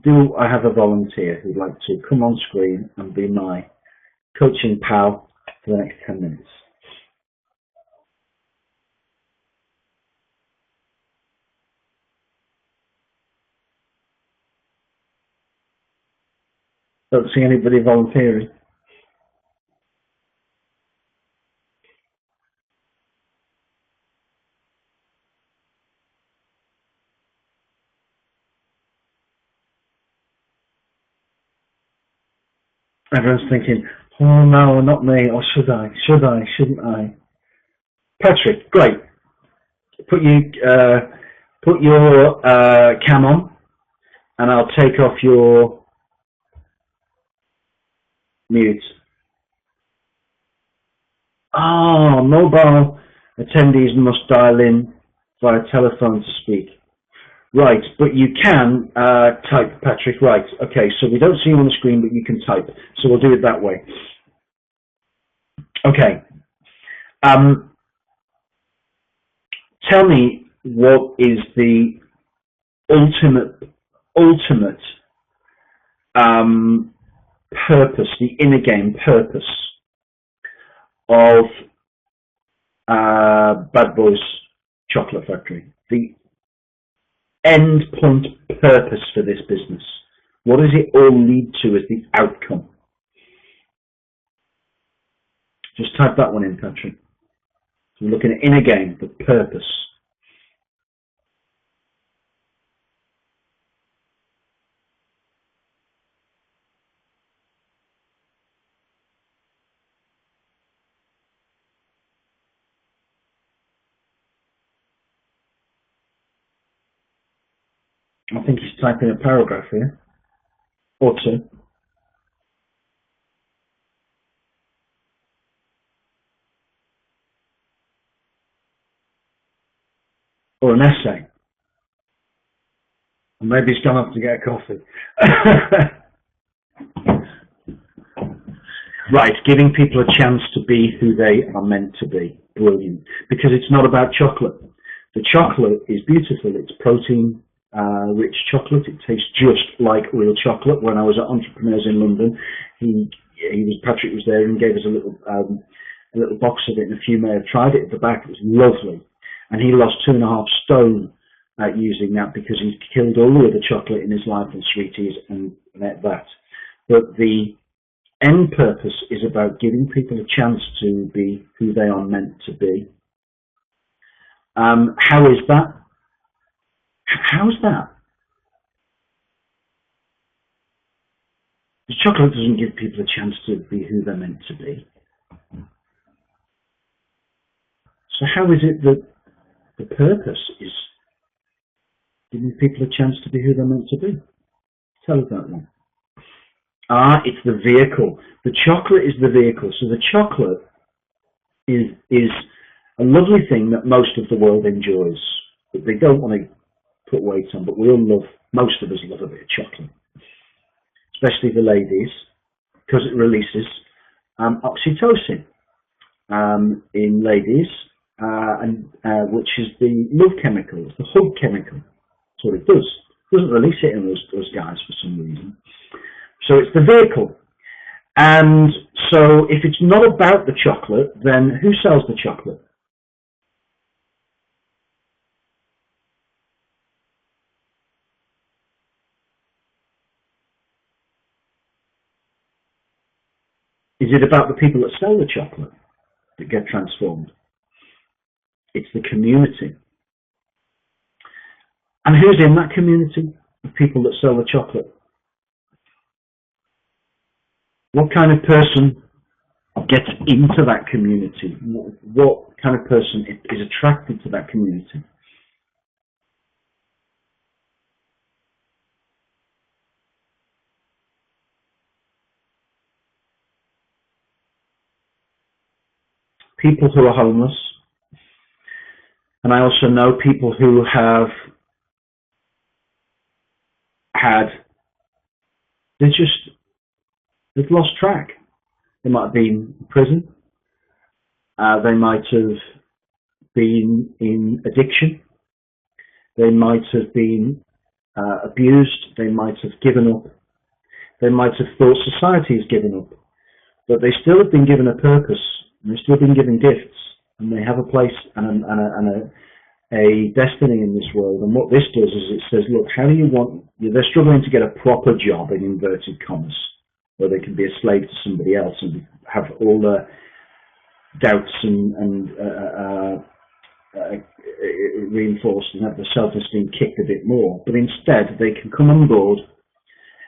Do I have a volunteer who'd like to come on screen and be my coaching pal for the next 10 minutes? Don't see anybody volunteering. Everyone's thinking, oh no, not me, or should I, shouldn't I? Patrick, great. put your cam on, and I'll take off your mute. Ah, mobile attendees must dial in via telephone to speak. Right, but you can type, Patrick. Right, okay, so we don't see you on the screen, but you can type. So we'll do it that way. Okay. Tell me what is the ultimate purpose, the inner game purpose of Bad Boys Chocolate Factory. The end point purpose for this business. What does it all lead to as the outcome? Just type that one in, Patrick. So we're looking at inner game, the purpose. I think he's typing a paragraph here, or two. Or an essay. Or maybe he's gone off to get a coffee. Right, giving people a chance to be who they are meant to be. Brilliant. Because it's not about chocolate. The chocolate is beautiful. It's protein rich chocolate. It tastes just like real chocolate. When I was at Entrepreneurs in London, Patrick was there and gave us a little box of it, and a few may have tried it at the back. It was lovely. And he lost 2.5 stone using that, because he's killed all the other chocolate in his life and sweeties and ate that. But the end purpose is about giving people a chance to be who they are meant to be. How is that? How's that? The chocolate doesn't give people a chance to be who they're meant to be. So how is it that the purpose is giving people a chance to be who they're meant to be? Tell us that one. It's the vehicle. The chocolate is the vehicle. So the chocolate is a lovely thing that most of the world enjoys, but they don't want to put weight on. But most of us love a bit of chocolate, especially the ladies, because it releases oxytocin in ladies, which is the love chemical, it's the hug chemical. That's what it does. It doesn't release it in those guys for some reason. So it's the vehicle. And so if it's not about the chocolate, then who sells the chocolate? Is it about the people that sell the chocolate that get transformed? It's the community. And who's in that community of people that sell the chocolate? What kind of person gets into that community? What kind of person is attracted to that community? People who are homeless. And I also know people who have they've lost track. They might have been in prison. They might have been in addiction. They might have been abused. They might have given up. They might have thought society has given up. But they still have been given a purpose, and they've still been given gifts, and they have a place and a destiny in this world. And what this does is it says, look, how do you want... They're struggling to get a proper job, in inverted commas, where they can be a slave to somebody else and have all the doubts and reinforced and have the self-esteem kicked a bit more. But instead, they can come on board,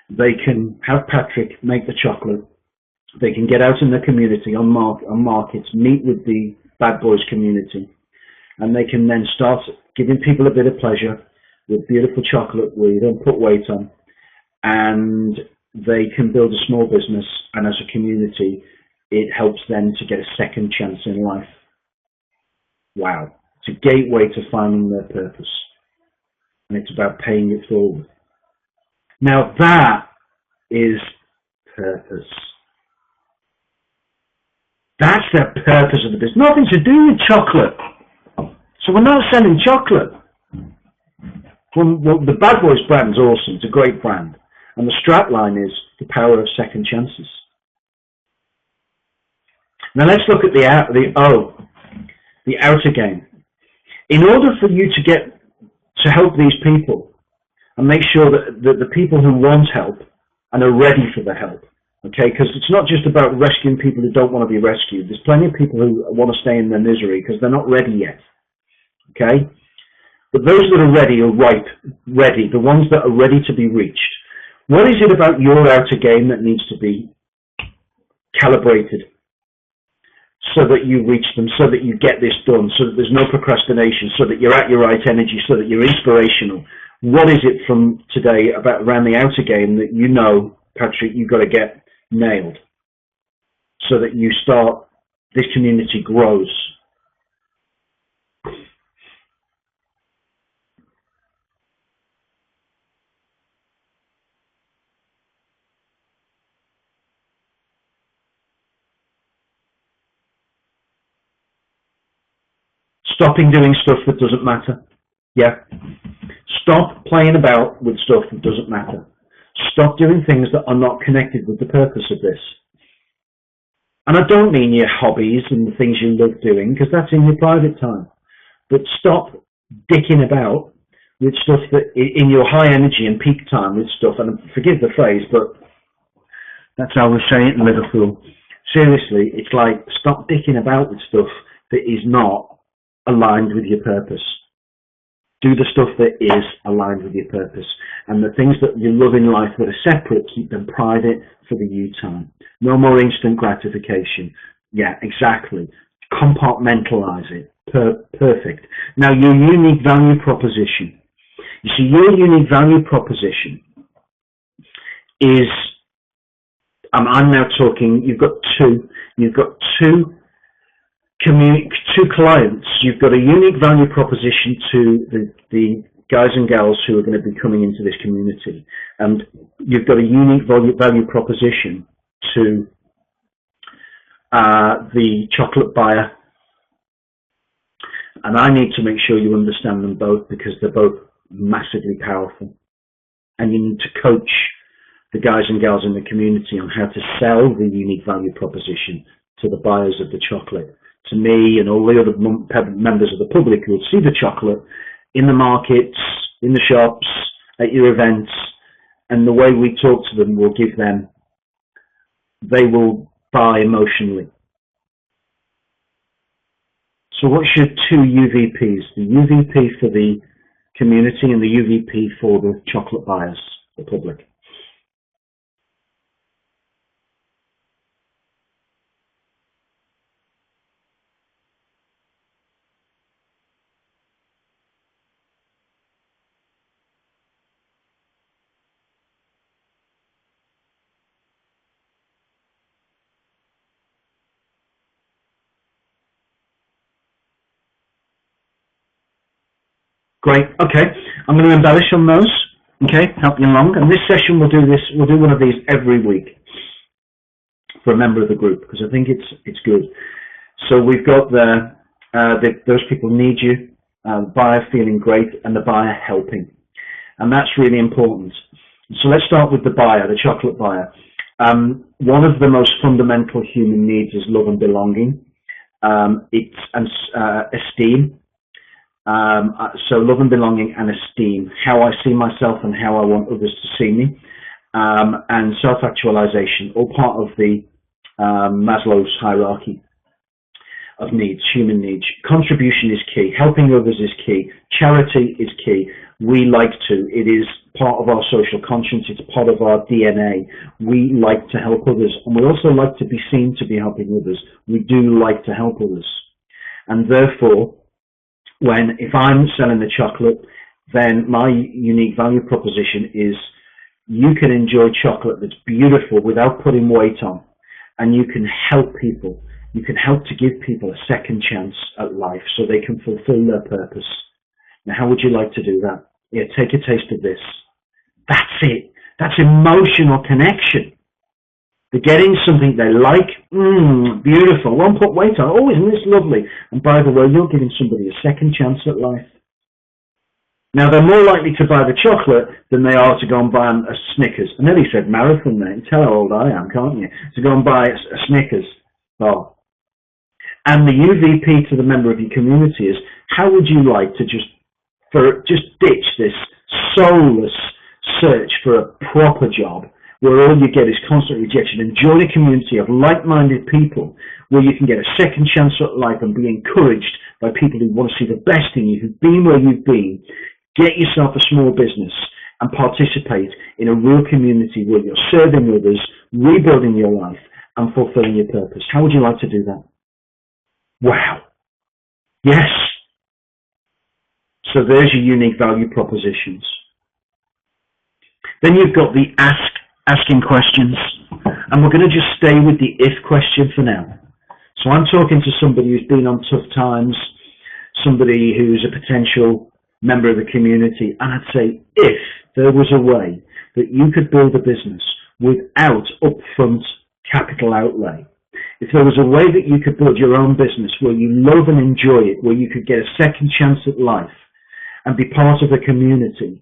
they can have Patrick make the chocolate, they can get out in the community, on markets, meet with the Bad Boys community, and they can then start giving people a bit of pleasure with beautiful chocolate where you don't put weight on, and they can build a small business, and as a community it helps them to get a second chance in life. Wow. It's a gateway to finding their purpose, and it's about paying it forward. Now that is purpose. That's the purpose of the business. Nothing to do with chocolate. So we're not selling chocolate. Well, the Bad Boys brand's awesome. It's a great brand. And the strap line is the power of second chances. Now let's look at the outer game. In order for you to help these people and make sure that the people who want help and are ready for the help, okay, because it's not just about rescuing people who don't want to be rescued. There's plenty of people who want to stay in their misery because they're not ready yet, okay? But those that are ready are ready, the ones that are ready to be reached. What is it about your outer game that needs to be calibrated so that you reach them, so that you get this done, so that there's no procrastination, so that you're at your right energy, so that you're inspirational? What is it from today around the outer game that you know, Patrick, you've got to get nailed so that you start, this community grows? Stopping doing stuff that doesn't matter. Yeah. Stop playing about with stuff that doesn't matter. Stop doing things that are not connected with the purpose of this. And I don't mean your hobbies and the things you love doing, because that's in your private time. But stop dicking about with stuff that, in your high energy and peak time with stuff, and forgive the phrase, but that's how we say it in Liverpool. Seriously, it's like, stop dicking about with stuff that is not aligned with your purpose. Do the stuff that is aligned with your purpose. And the things that you love in life that are separate, keep them private for the you time. No more instant gratification. Yeah, exactly. Compartmentalize it. Perfect. Now, your unique value proposition. You see, your unique value proposition is, I'm now talking, you've got two clients. You've got a unique value proposition to the guys and gals who are going to be coming into this community, and you've got a unique value proposition to the chocolate buyer. And I need to make sure you understand them both, because they're both massively powerful, and you need to coach the guys and gals in the community on how to sell the unique value proposition to the buyers of the chocolate, to me and all the other members of the public who will see the chocolate in the markets, in the shops, at your events. And the way we talk to them will give them, they will buy emotionally. So what's your two UVPs? The UVP for the community and the UVP for the chocolate buyers, the public. Great. Okay, I'm going to embellish on those. Okay, help you along. And this session we'll do one of these every week for a member of the group, because I think it's good. So we've got those people need you, the buyer feeling great, and the buyer helping, and that's really important. So let's start with the buyer, the chocolate buyer. One of the most fundamental human needs is love and belonging. It's esteem. So love and belonging and esteem, how I see myself and how I want others to see me, and self-actualization, all part of the Maslow's hierarchy of needs, human needs. Contribution is key, helping others is key, charity is key. We like to, it is part of our social conscience, it's part of our DNA. We like to help others, and we also like to be seen to be helping others. We do like to help others, and therefore when if I'm selling the chocolate, then my unique value proposition is you can enjoy chocolate that's beautiful without putting weight on, and you can help people. You can help to give people a second chance at life so they can fulfill their purpose. Now, how would you like to do that? Yeah, take a taste of this. That's it. That's emotional connection. They're getting something they like. Beautiful. Won't put weight on. Oh, isn't this lovely? And by the way, you're giving somebody a second chance at life. Now, they're more likely to buy the chocolate than they are to go and buy a Snickers. I nearly said marathon there. You can tell how old I am, can't you? To go and buy a Snickers bar. And the UVP to the member of your community is, how would you like to just ditch this soulless search for a proper job where all you get is constant rejection, and join a community of like-minded people where you can get a second chance at life and be encouraged by people who want to see the best in you, who've been where you've been. Get yourself a small business and participate in a real community where you're serving others, rebuilding your life, and fulfilling your purpose. How would you like to do that? Wow. Yes. So there's your unique value propositions. Then you've got the asking questions. And we're going to just stay with the if question for now. So I'm talking to somebody who's been on tough times, somebody who's a potential member of the community, and I'd say, if there was a way that you could build a business without upfront capital outlay, if there was a way that you could build your own business where you love and enjoy it, where you could get a second chance at life and be part of a community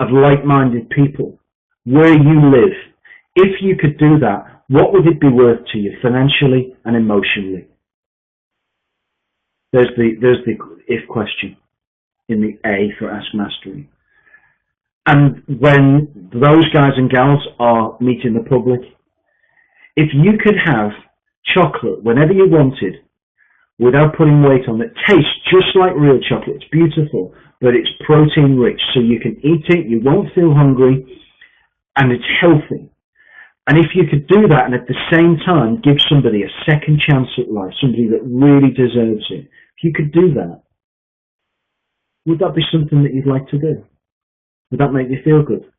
of like-minded people where you live, if you could do that, what would it be worth to you financially and emotionally? There's the if question in the A for Ask Mastery. And when those guys and gals are meeting the public, if you could have chocolate whenever you wanted without putting weight on, that tastes just like real chocolate, it's beautiful, but it's protein rich, so you can eat it, you won't feel hungry, and it's healthy. And if you could do that and at the same time give somebody a second chance at life, somebody that really deserves it, if you could do that, would that be something that you'd like to do? Would that make you feel good?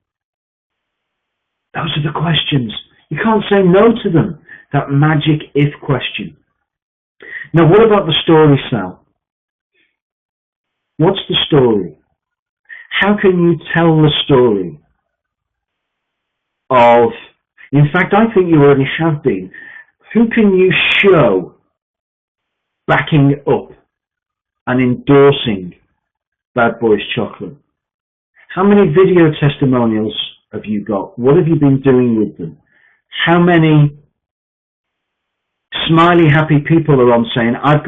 Those are the questions. You can't say no to them. That magic if question. Now, what about the story, Sal? What's the story? How can you tell the story of, in fact, I think you already have been. Who can you show backing up and endorsing Bad Boys Chocolate? How many video testimonials have you got? What have you been doing with them? How many smiley, happy people are on saying, I've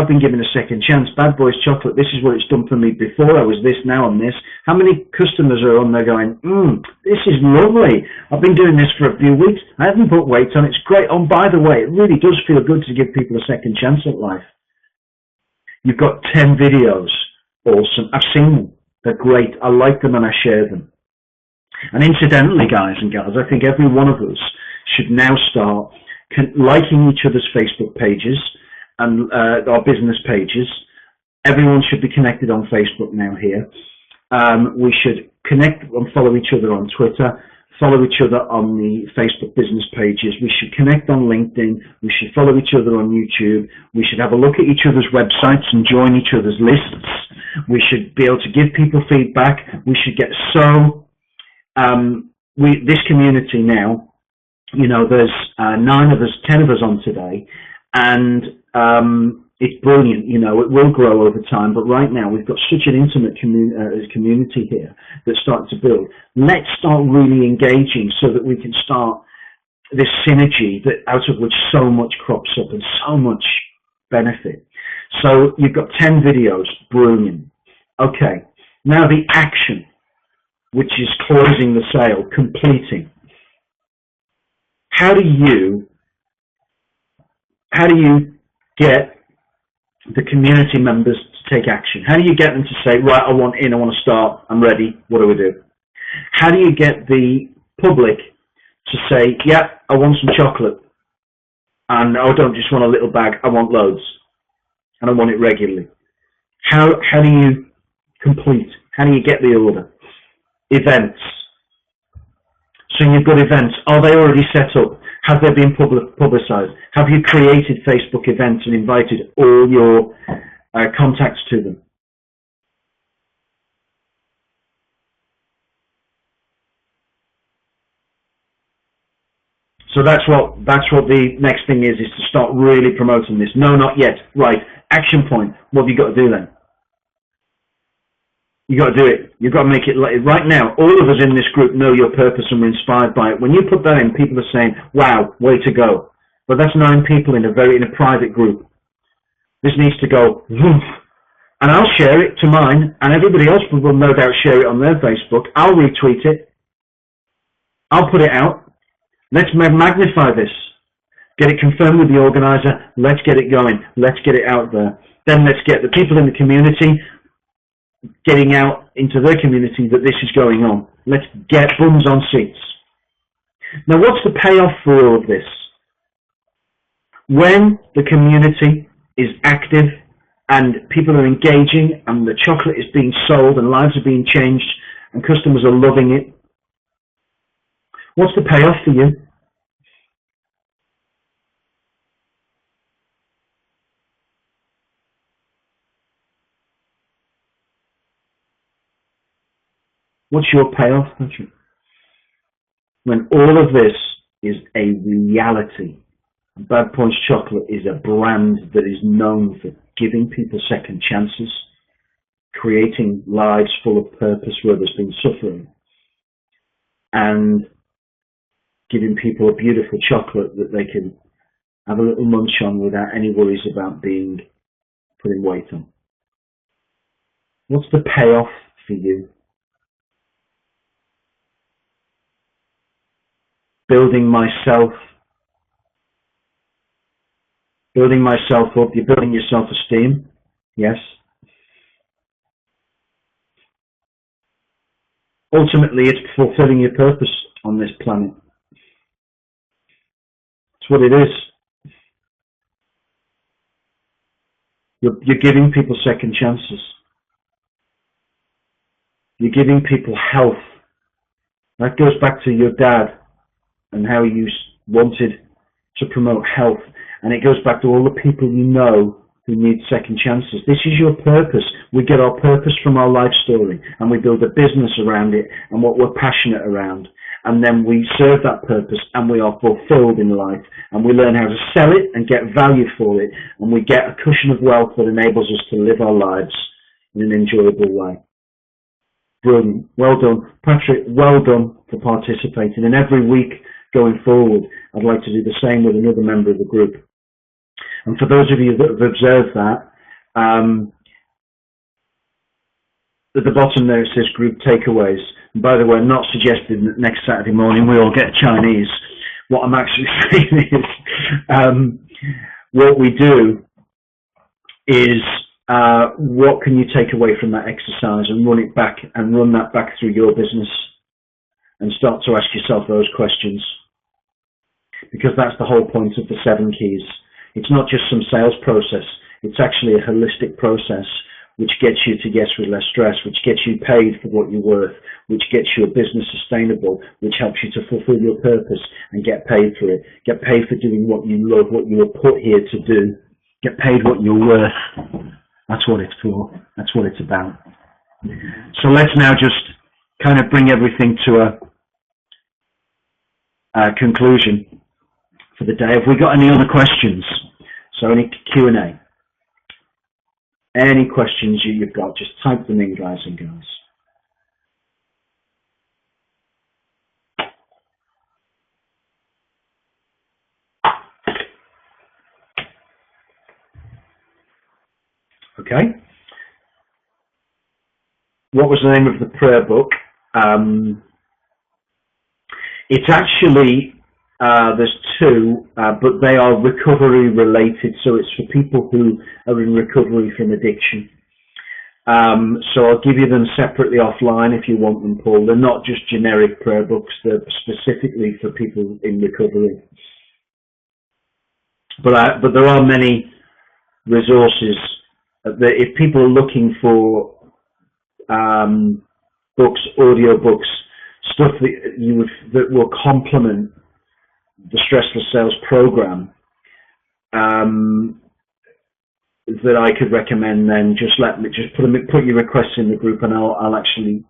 been given a second chance. Bad Boys Chocolate, this is what it's done for me before. I was this, now I'm this. How many customers are on there going, this is lovely. I've been doing this for a few weeks. I haven't put weight on. It's great. Oh, by the way, it really does feel good to give people a second chance at life. You've got 10 videos. Awesome. I've seen them. They're great. I like them and I share them. And incidentally, guys and gals, I think every one of us should now start liking each other's Facebook pages and our business pages. Everyone should be connected on Facebook now here. We should connect and follow each other on Twitter, follow each other on the Facebook business pages. We should connect on LinkedIn. We should follow each other on YouTube. We should have a look at each other's websites and join each other's lists. We should be able to give people feedback. We should get this community now, you know, there's 9 of us, 10 of us on today, and it's brilliant. You know, it will grow over time, but right now we've got such an intimate community here that's starting to build. Let's start really engaging so that we can start this synergy that out of which so much crops up and so much benefit. So you've got 10 videos, brilliant. Okay, now the action, which is closing the sale, completing. How do you get the community members to take action? How do you get them to say, right, I want in, I want to start, I'm ready, what do we do? How do you get the public to say, yeah, I want some chocolate, and I don't just want a little bag, I want loads, and I want it regularly? How do you complete? How do you get the order? Events. So you've got events. Are they already set up? Have they been publicized? Have you created Facebook events and invited all your contacts to them? So that's what the next thing is to start really promoting this. No, not yet. Right. Action point. What have you got to do then? You got to do it. You've got to make it right now. All of us in this group know your purpose and we're inspired by it. When you put that in, people are saying, "Wow, way to go!" But that's 9 people in a private group. This needs to go, woof, and I'll share it to mine, and everybody else will no doubt share it on their Facebook. I'll retweet it. I'll put it out. Let's magnify this. Get it confirmed with the organizer. Let's get it going. Let's get it out there. Then let's get the people in the community getting out into their community that this is going on. Let's get bums on seats. Now, what's the payoff for all of this? When the community is active and people are engaging and the chocolate is being sold and lives are being changed and customers are loving it, what's the payoff for you? What's your payoff, Patrick? When all of this is a reality. Bad Points Chocolate is a brand that is known for giving people second chances, creating lives full of purpose where there's been suffering, and giving people a beautiful chocolate that they can have a little munch on without any worries about being putting weight on. What's the payoff for you? Building myself up, you're building your self-esteem, yes. Ultimately, it's fulfilling your purpose on this planet. It's what it is. You're giving people second chances. You're giving people health. That goes back to your dad and how you wanted to promote health. And it goes back to all the people you know who need second chances. This is your purpose. We get our purpose from our life story and we build a business around it and what we're passionate around. And then we serve that purpose and we are fulfilled in life and we learn how to sell it and get value for it and we get a cushion of wealth that enables us to live our lives in an enjoyable way. Brilliant. Well done. Patrick, well done for participating. And every week going forward, I'd like to do the same with another member of the group. And for those of you that have observed that, at the bottom there it says group takeaways. And by the way, I'm not suggesting that next Saturday morning we all get Chinese. What I'm actually saying is what we do is what can you take away from that exercise and run it back and run that back through your business and start to ask yourself those questions. Because that's the whole point of the 7 keys. It's not just some sales process. It's actually a holistic process which gets you to yes with less stress, which gets you paid for what you're worth, which gets your business sustainable, which helps you to fulfill your purpose and get paid for it. Get paid for doing what you love, what you were put here to do. Get paid what you're worth. That's what it's for. That's what it's about. So let's now just kind of bring everything to a conclusion for the day. Have we got any other questions? So any Q&A? Any questions you've got, just type them in, guys and girls. Okay. What was the name of the prayer book? It's actually, there's 2, but they are recovery related, so it's for people who are in recovery from addiction. So I'll give you them separately offline if you want them, Paul. They're not just generic prayer books, they're specifically for people in recovery. But there are many resources if people are looking for books, audio books, stuff that will complement the Stressless Sales program, that I could recommend, then just put your requests in the group, and I'll actually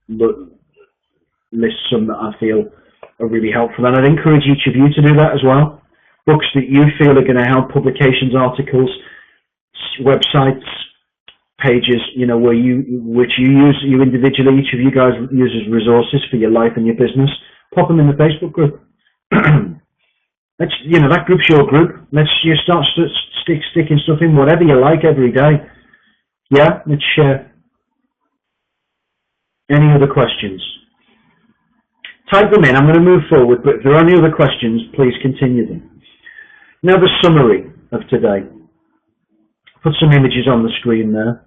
list some that I feel are really helpful. And I'd encourage each of you to do that as well. Books that you feel are going to help, publications, articles, websites, pages, which you individually, each of you guys use as resources for your life and your business. Pop them in the Facebook group. That group's your group. You start sticking stuff in, whatever you like, every day. Yeah, let's share. Any other questions? Type them in. I'm going to move forward, but if there are any other questions, please continue them. Now the summary of today. Put some images on the screen there.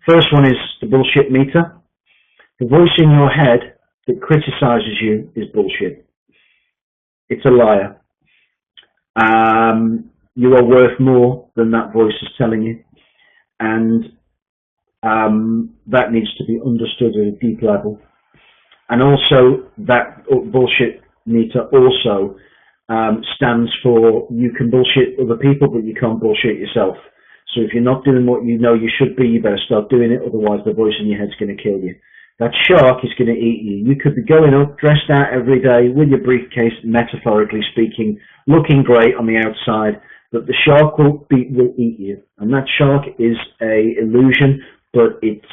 First one is the bullshit meter. The voice in your head that criticizes you is bullshit. It's a liar. You are worth more than that voice is telling you, and that needs to be understood at a deep level. And also, that bullshit meter also stands for you can bullshit other people, but you can't bullshit yourself. So if you're not doing what you know you should be, you better start doing it, otherwise the voice in your head's going to kill you. That shark is going to eat you. You could be going up, dressed out every day with your briefcase, metaphorically speaking, looking great on the outside, but the shark will eat you. And that shark is an illusion, but it's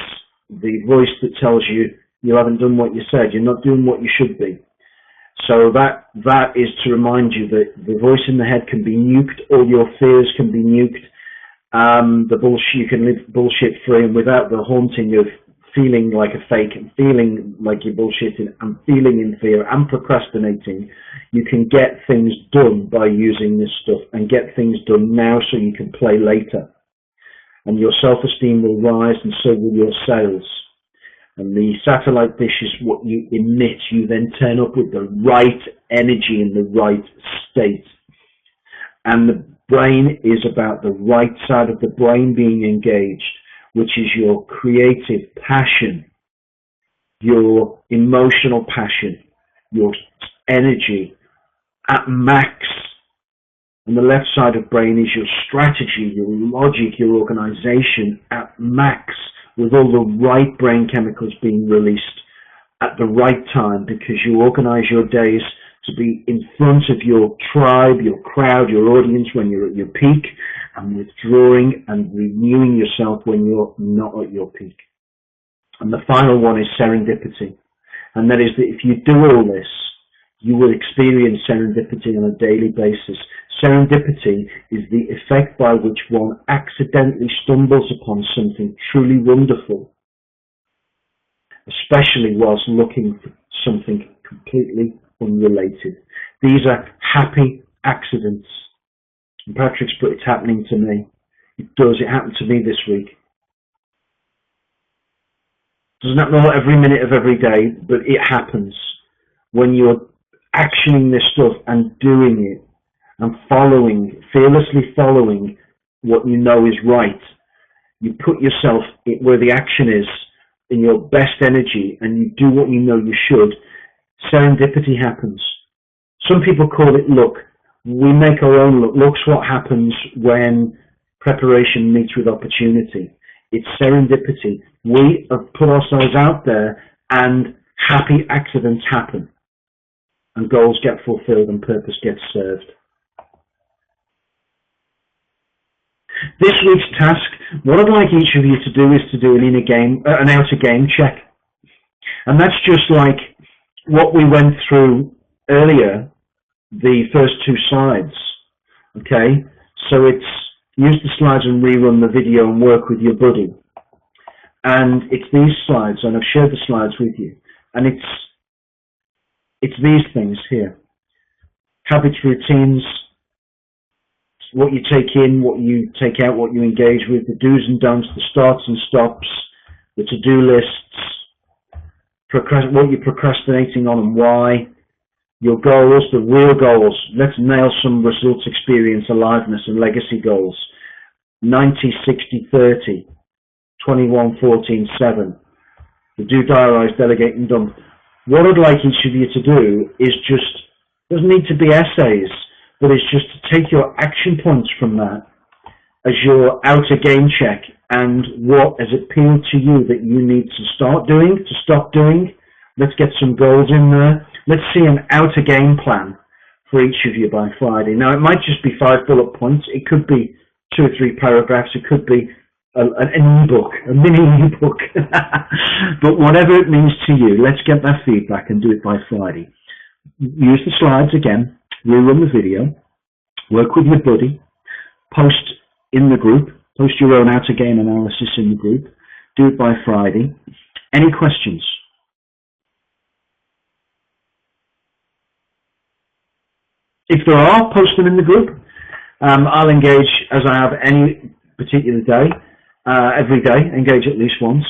the voice that tells you you haven't done what you said, you're not doing what you should be. So that is to remind you that the voice in the head can be nuked, all your fears can be nuked, the bullshit, you can live bullshit free and without the haunting of feeling like a fake and feeling like you're bullshitting and feeling in fear and procrastinating. You can get things done by using this stuff, and get things done now so you can play later. And your self-esteem will rise, and so will your sales. And the satellite dish is what you emit. You then turn up with the right energy in the right state. And the brain is about the right side of the brain being engaged, which is your creative passion, your emotional passion, your energy at max. And the left side of the brain is your strategy, your logic, your organization at max, with all the right brain chemicals being released at the right time, because you organize your days to be in front of your tribe, your crowd, your audience when you're at your peak, and withdrawing and renewing yourself when you're not at your peak. And the final one is serendipity. And that is that if you do all this, you will experience serendipity on a daily basis. Serendipity is the effect by which one accidentally stumbles upon something truly wonderful, especially whilst looking for something completely unrelated. These are happy accidents. And Patrick's put, it's happening to me. It does. It happened to me this week. Doesn't happen every minute of every day, but it happens when you're actioning this stuff and doing it and fearlessly following what you know is right. You put yourself where the action is, in your best energy, and you do what you know you should. Serendipity happens. Some people call it luck. We make our own luck. Luck's what happens when preparation meets with opportunity. It's serendipity. We have put ourselves out there, and happy accidents happen, and goals get fulfilled, and purpose gets served. This week's task, what I'd like each of you to do is to do an outer game check. And that's just like what we went through earlier, the first two slides. Okay? So it's use the slides and rerun the video and work with your buddy. And it's these slides, and I've shared the slides with you. And it's these things here. Habits, routines, what you take in, what you take out, what you engage with, the do's and don'ts, the starts and stops, the to-do lists, what you're procrastinating on and why, your goals, the real goals. Let's nail some results, experience, aliveness, and legacy goals. 90-60-30, 21-14-7. The do, diarise, delegate and dump. What I'd like each of you to do is just, doesn't need to be essays, but it's just to take your action points from that as your outer game check and what has appealed to you that you need to start doing, to stop doing. Let's get some goals in there. Let's see an outer game plan for each of you by Friday. Now, it might just be 5 bullet points. It could be 2 or 3 paragraphs. It could be an e-book, a mini e-book. But whatever it means to you, let's get that feedback and do it by Friday. Use the slides again, rerun the video, work with your buddy, post in the group, post your own outer game analysis in the group, do it by Friday. Any questions? If there are, post them in the group. I'll engage as I have any particular day, every day, engage at least once.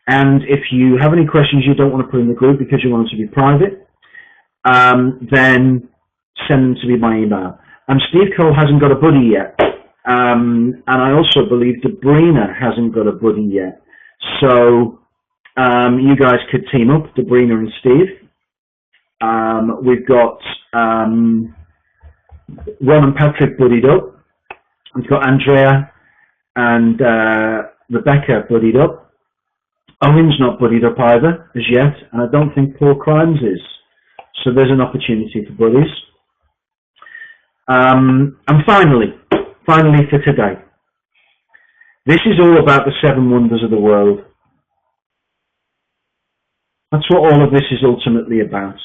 And if you have any questions you don't want to put in the group because you want them to be private, then send them to me by email. Steve Cole hasn't got a buddy yet. And I also believe Debrina hasn't got a buddy yet. So you guys could team up, Debrina and Steve. We've got Ron and Patrick buddied up. We've got Andrea and Rebecca buddied up. Owen's not buddied up either as yet, and I don't think Paul Crimes is. So there's an opportunity for buddies. And finally for today, this is all about the 7 wonders of the world. That's what all of this is ultimately about.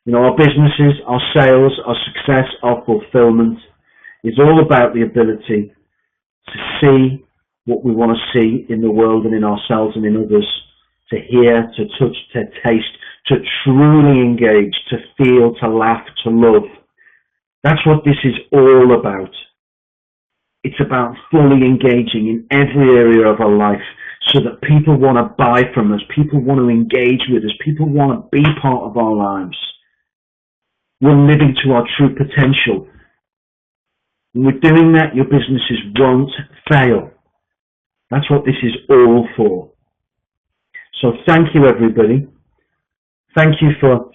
You know, our businesses, our sales, our success, our fulfillment is all about the ability to see what we want to see in the world and in ourselves and in others, to hear, to touch, to taste, to truly engage, to feel, to laugh, to love. That's what this is all about. It's about fully engaging in every area of our life so that people want to buy from us, people want to engage with us, people want to be part of our lives. We're living to our true potential. When we're doing that, your businesses won't fail. That's what this is all for. So thank you, everybody. Thank you for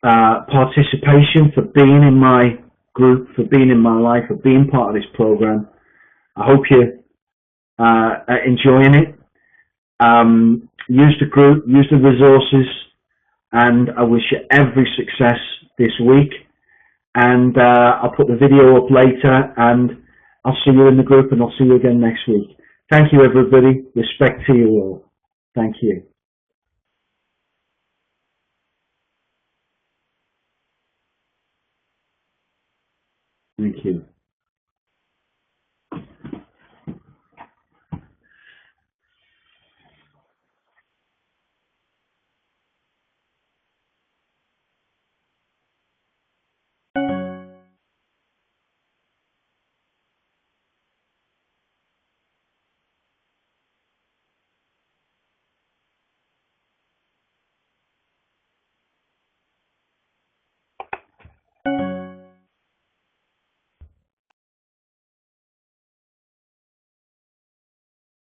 participation, for being in my group, for being in my life, for being part of this program. I hope you're enjoying it. Use the group, use the resources, and I wish you every success this week. And I'll put the video up later, and I'll see you in the group, and I'll see you again next week. Thank you, everybody. Respect to you all. Thank you. Thank you.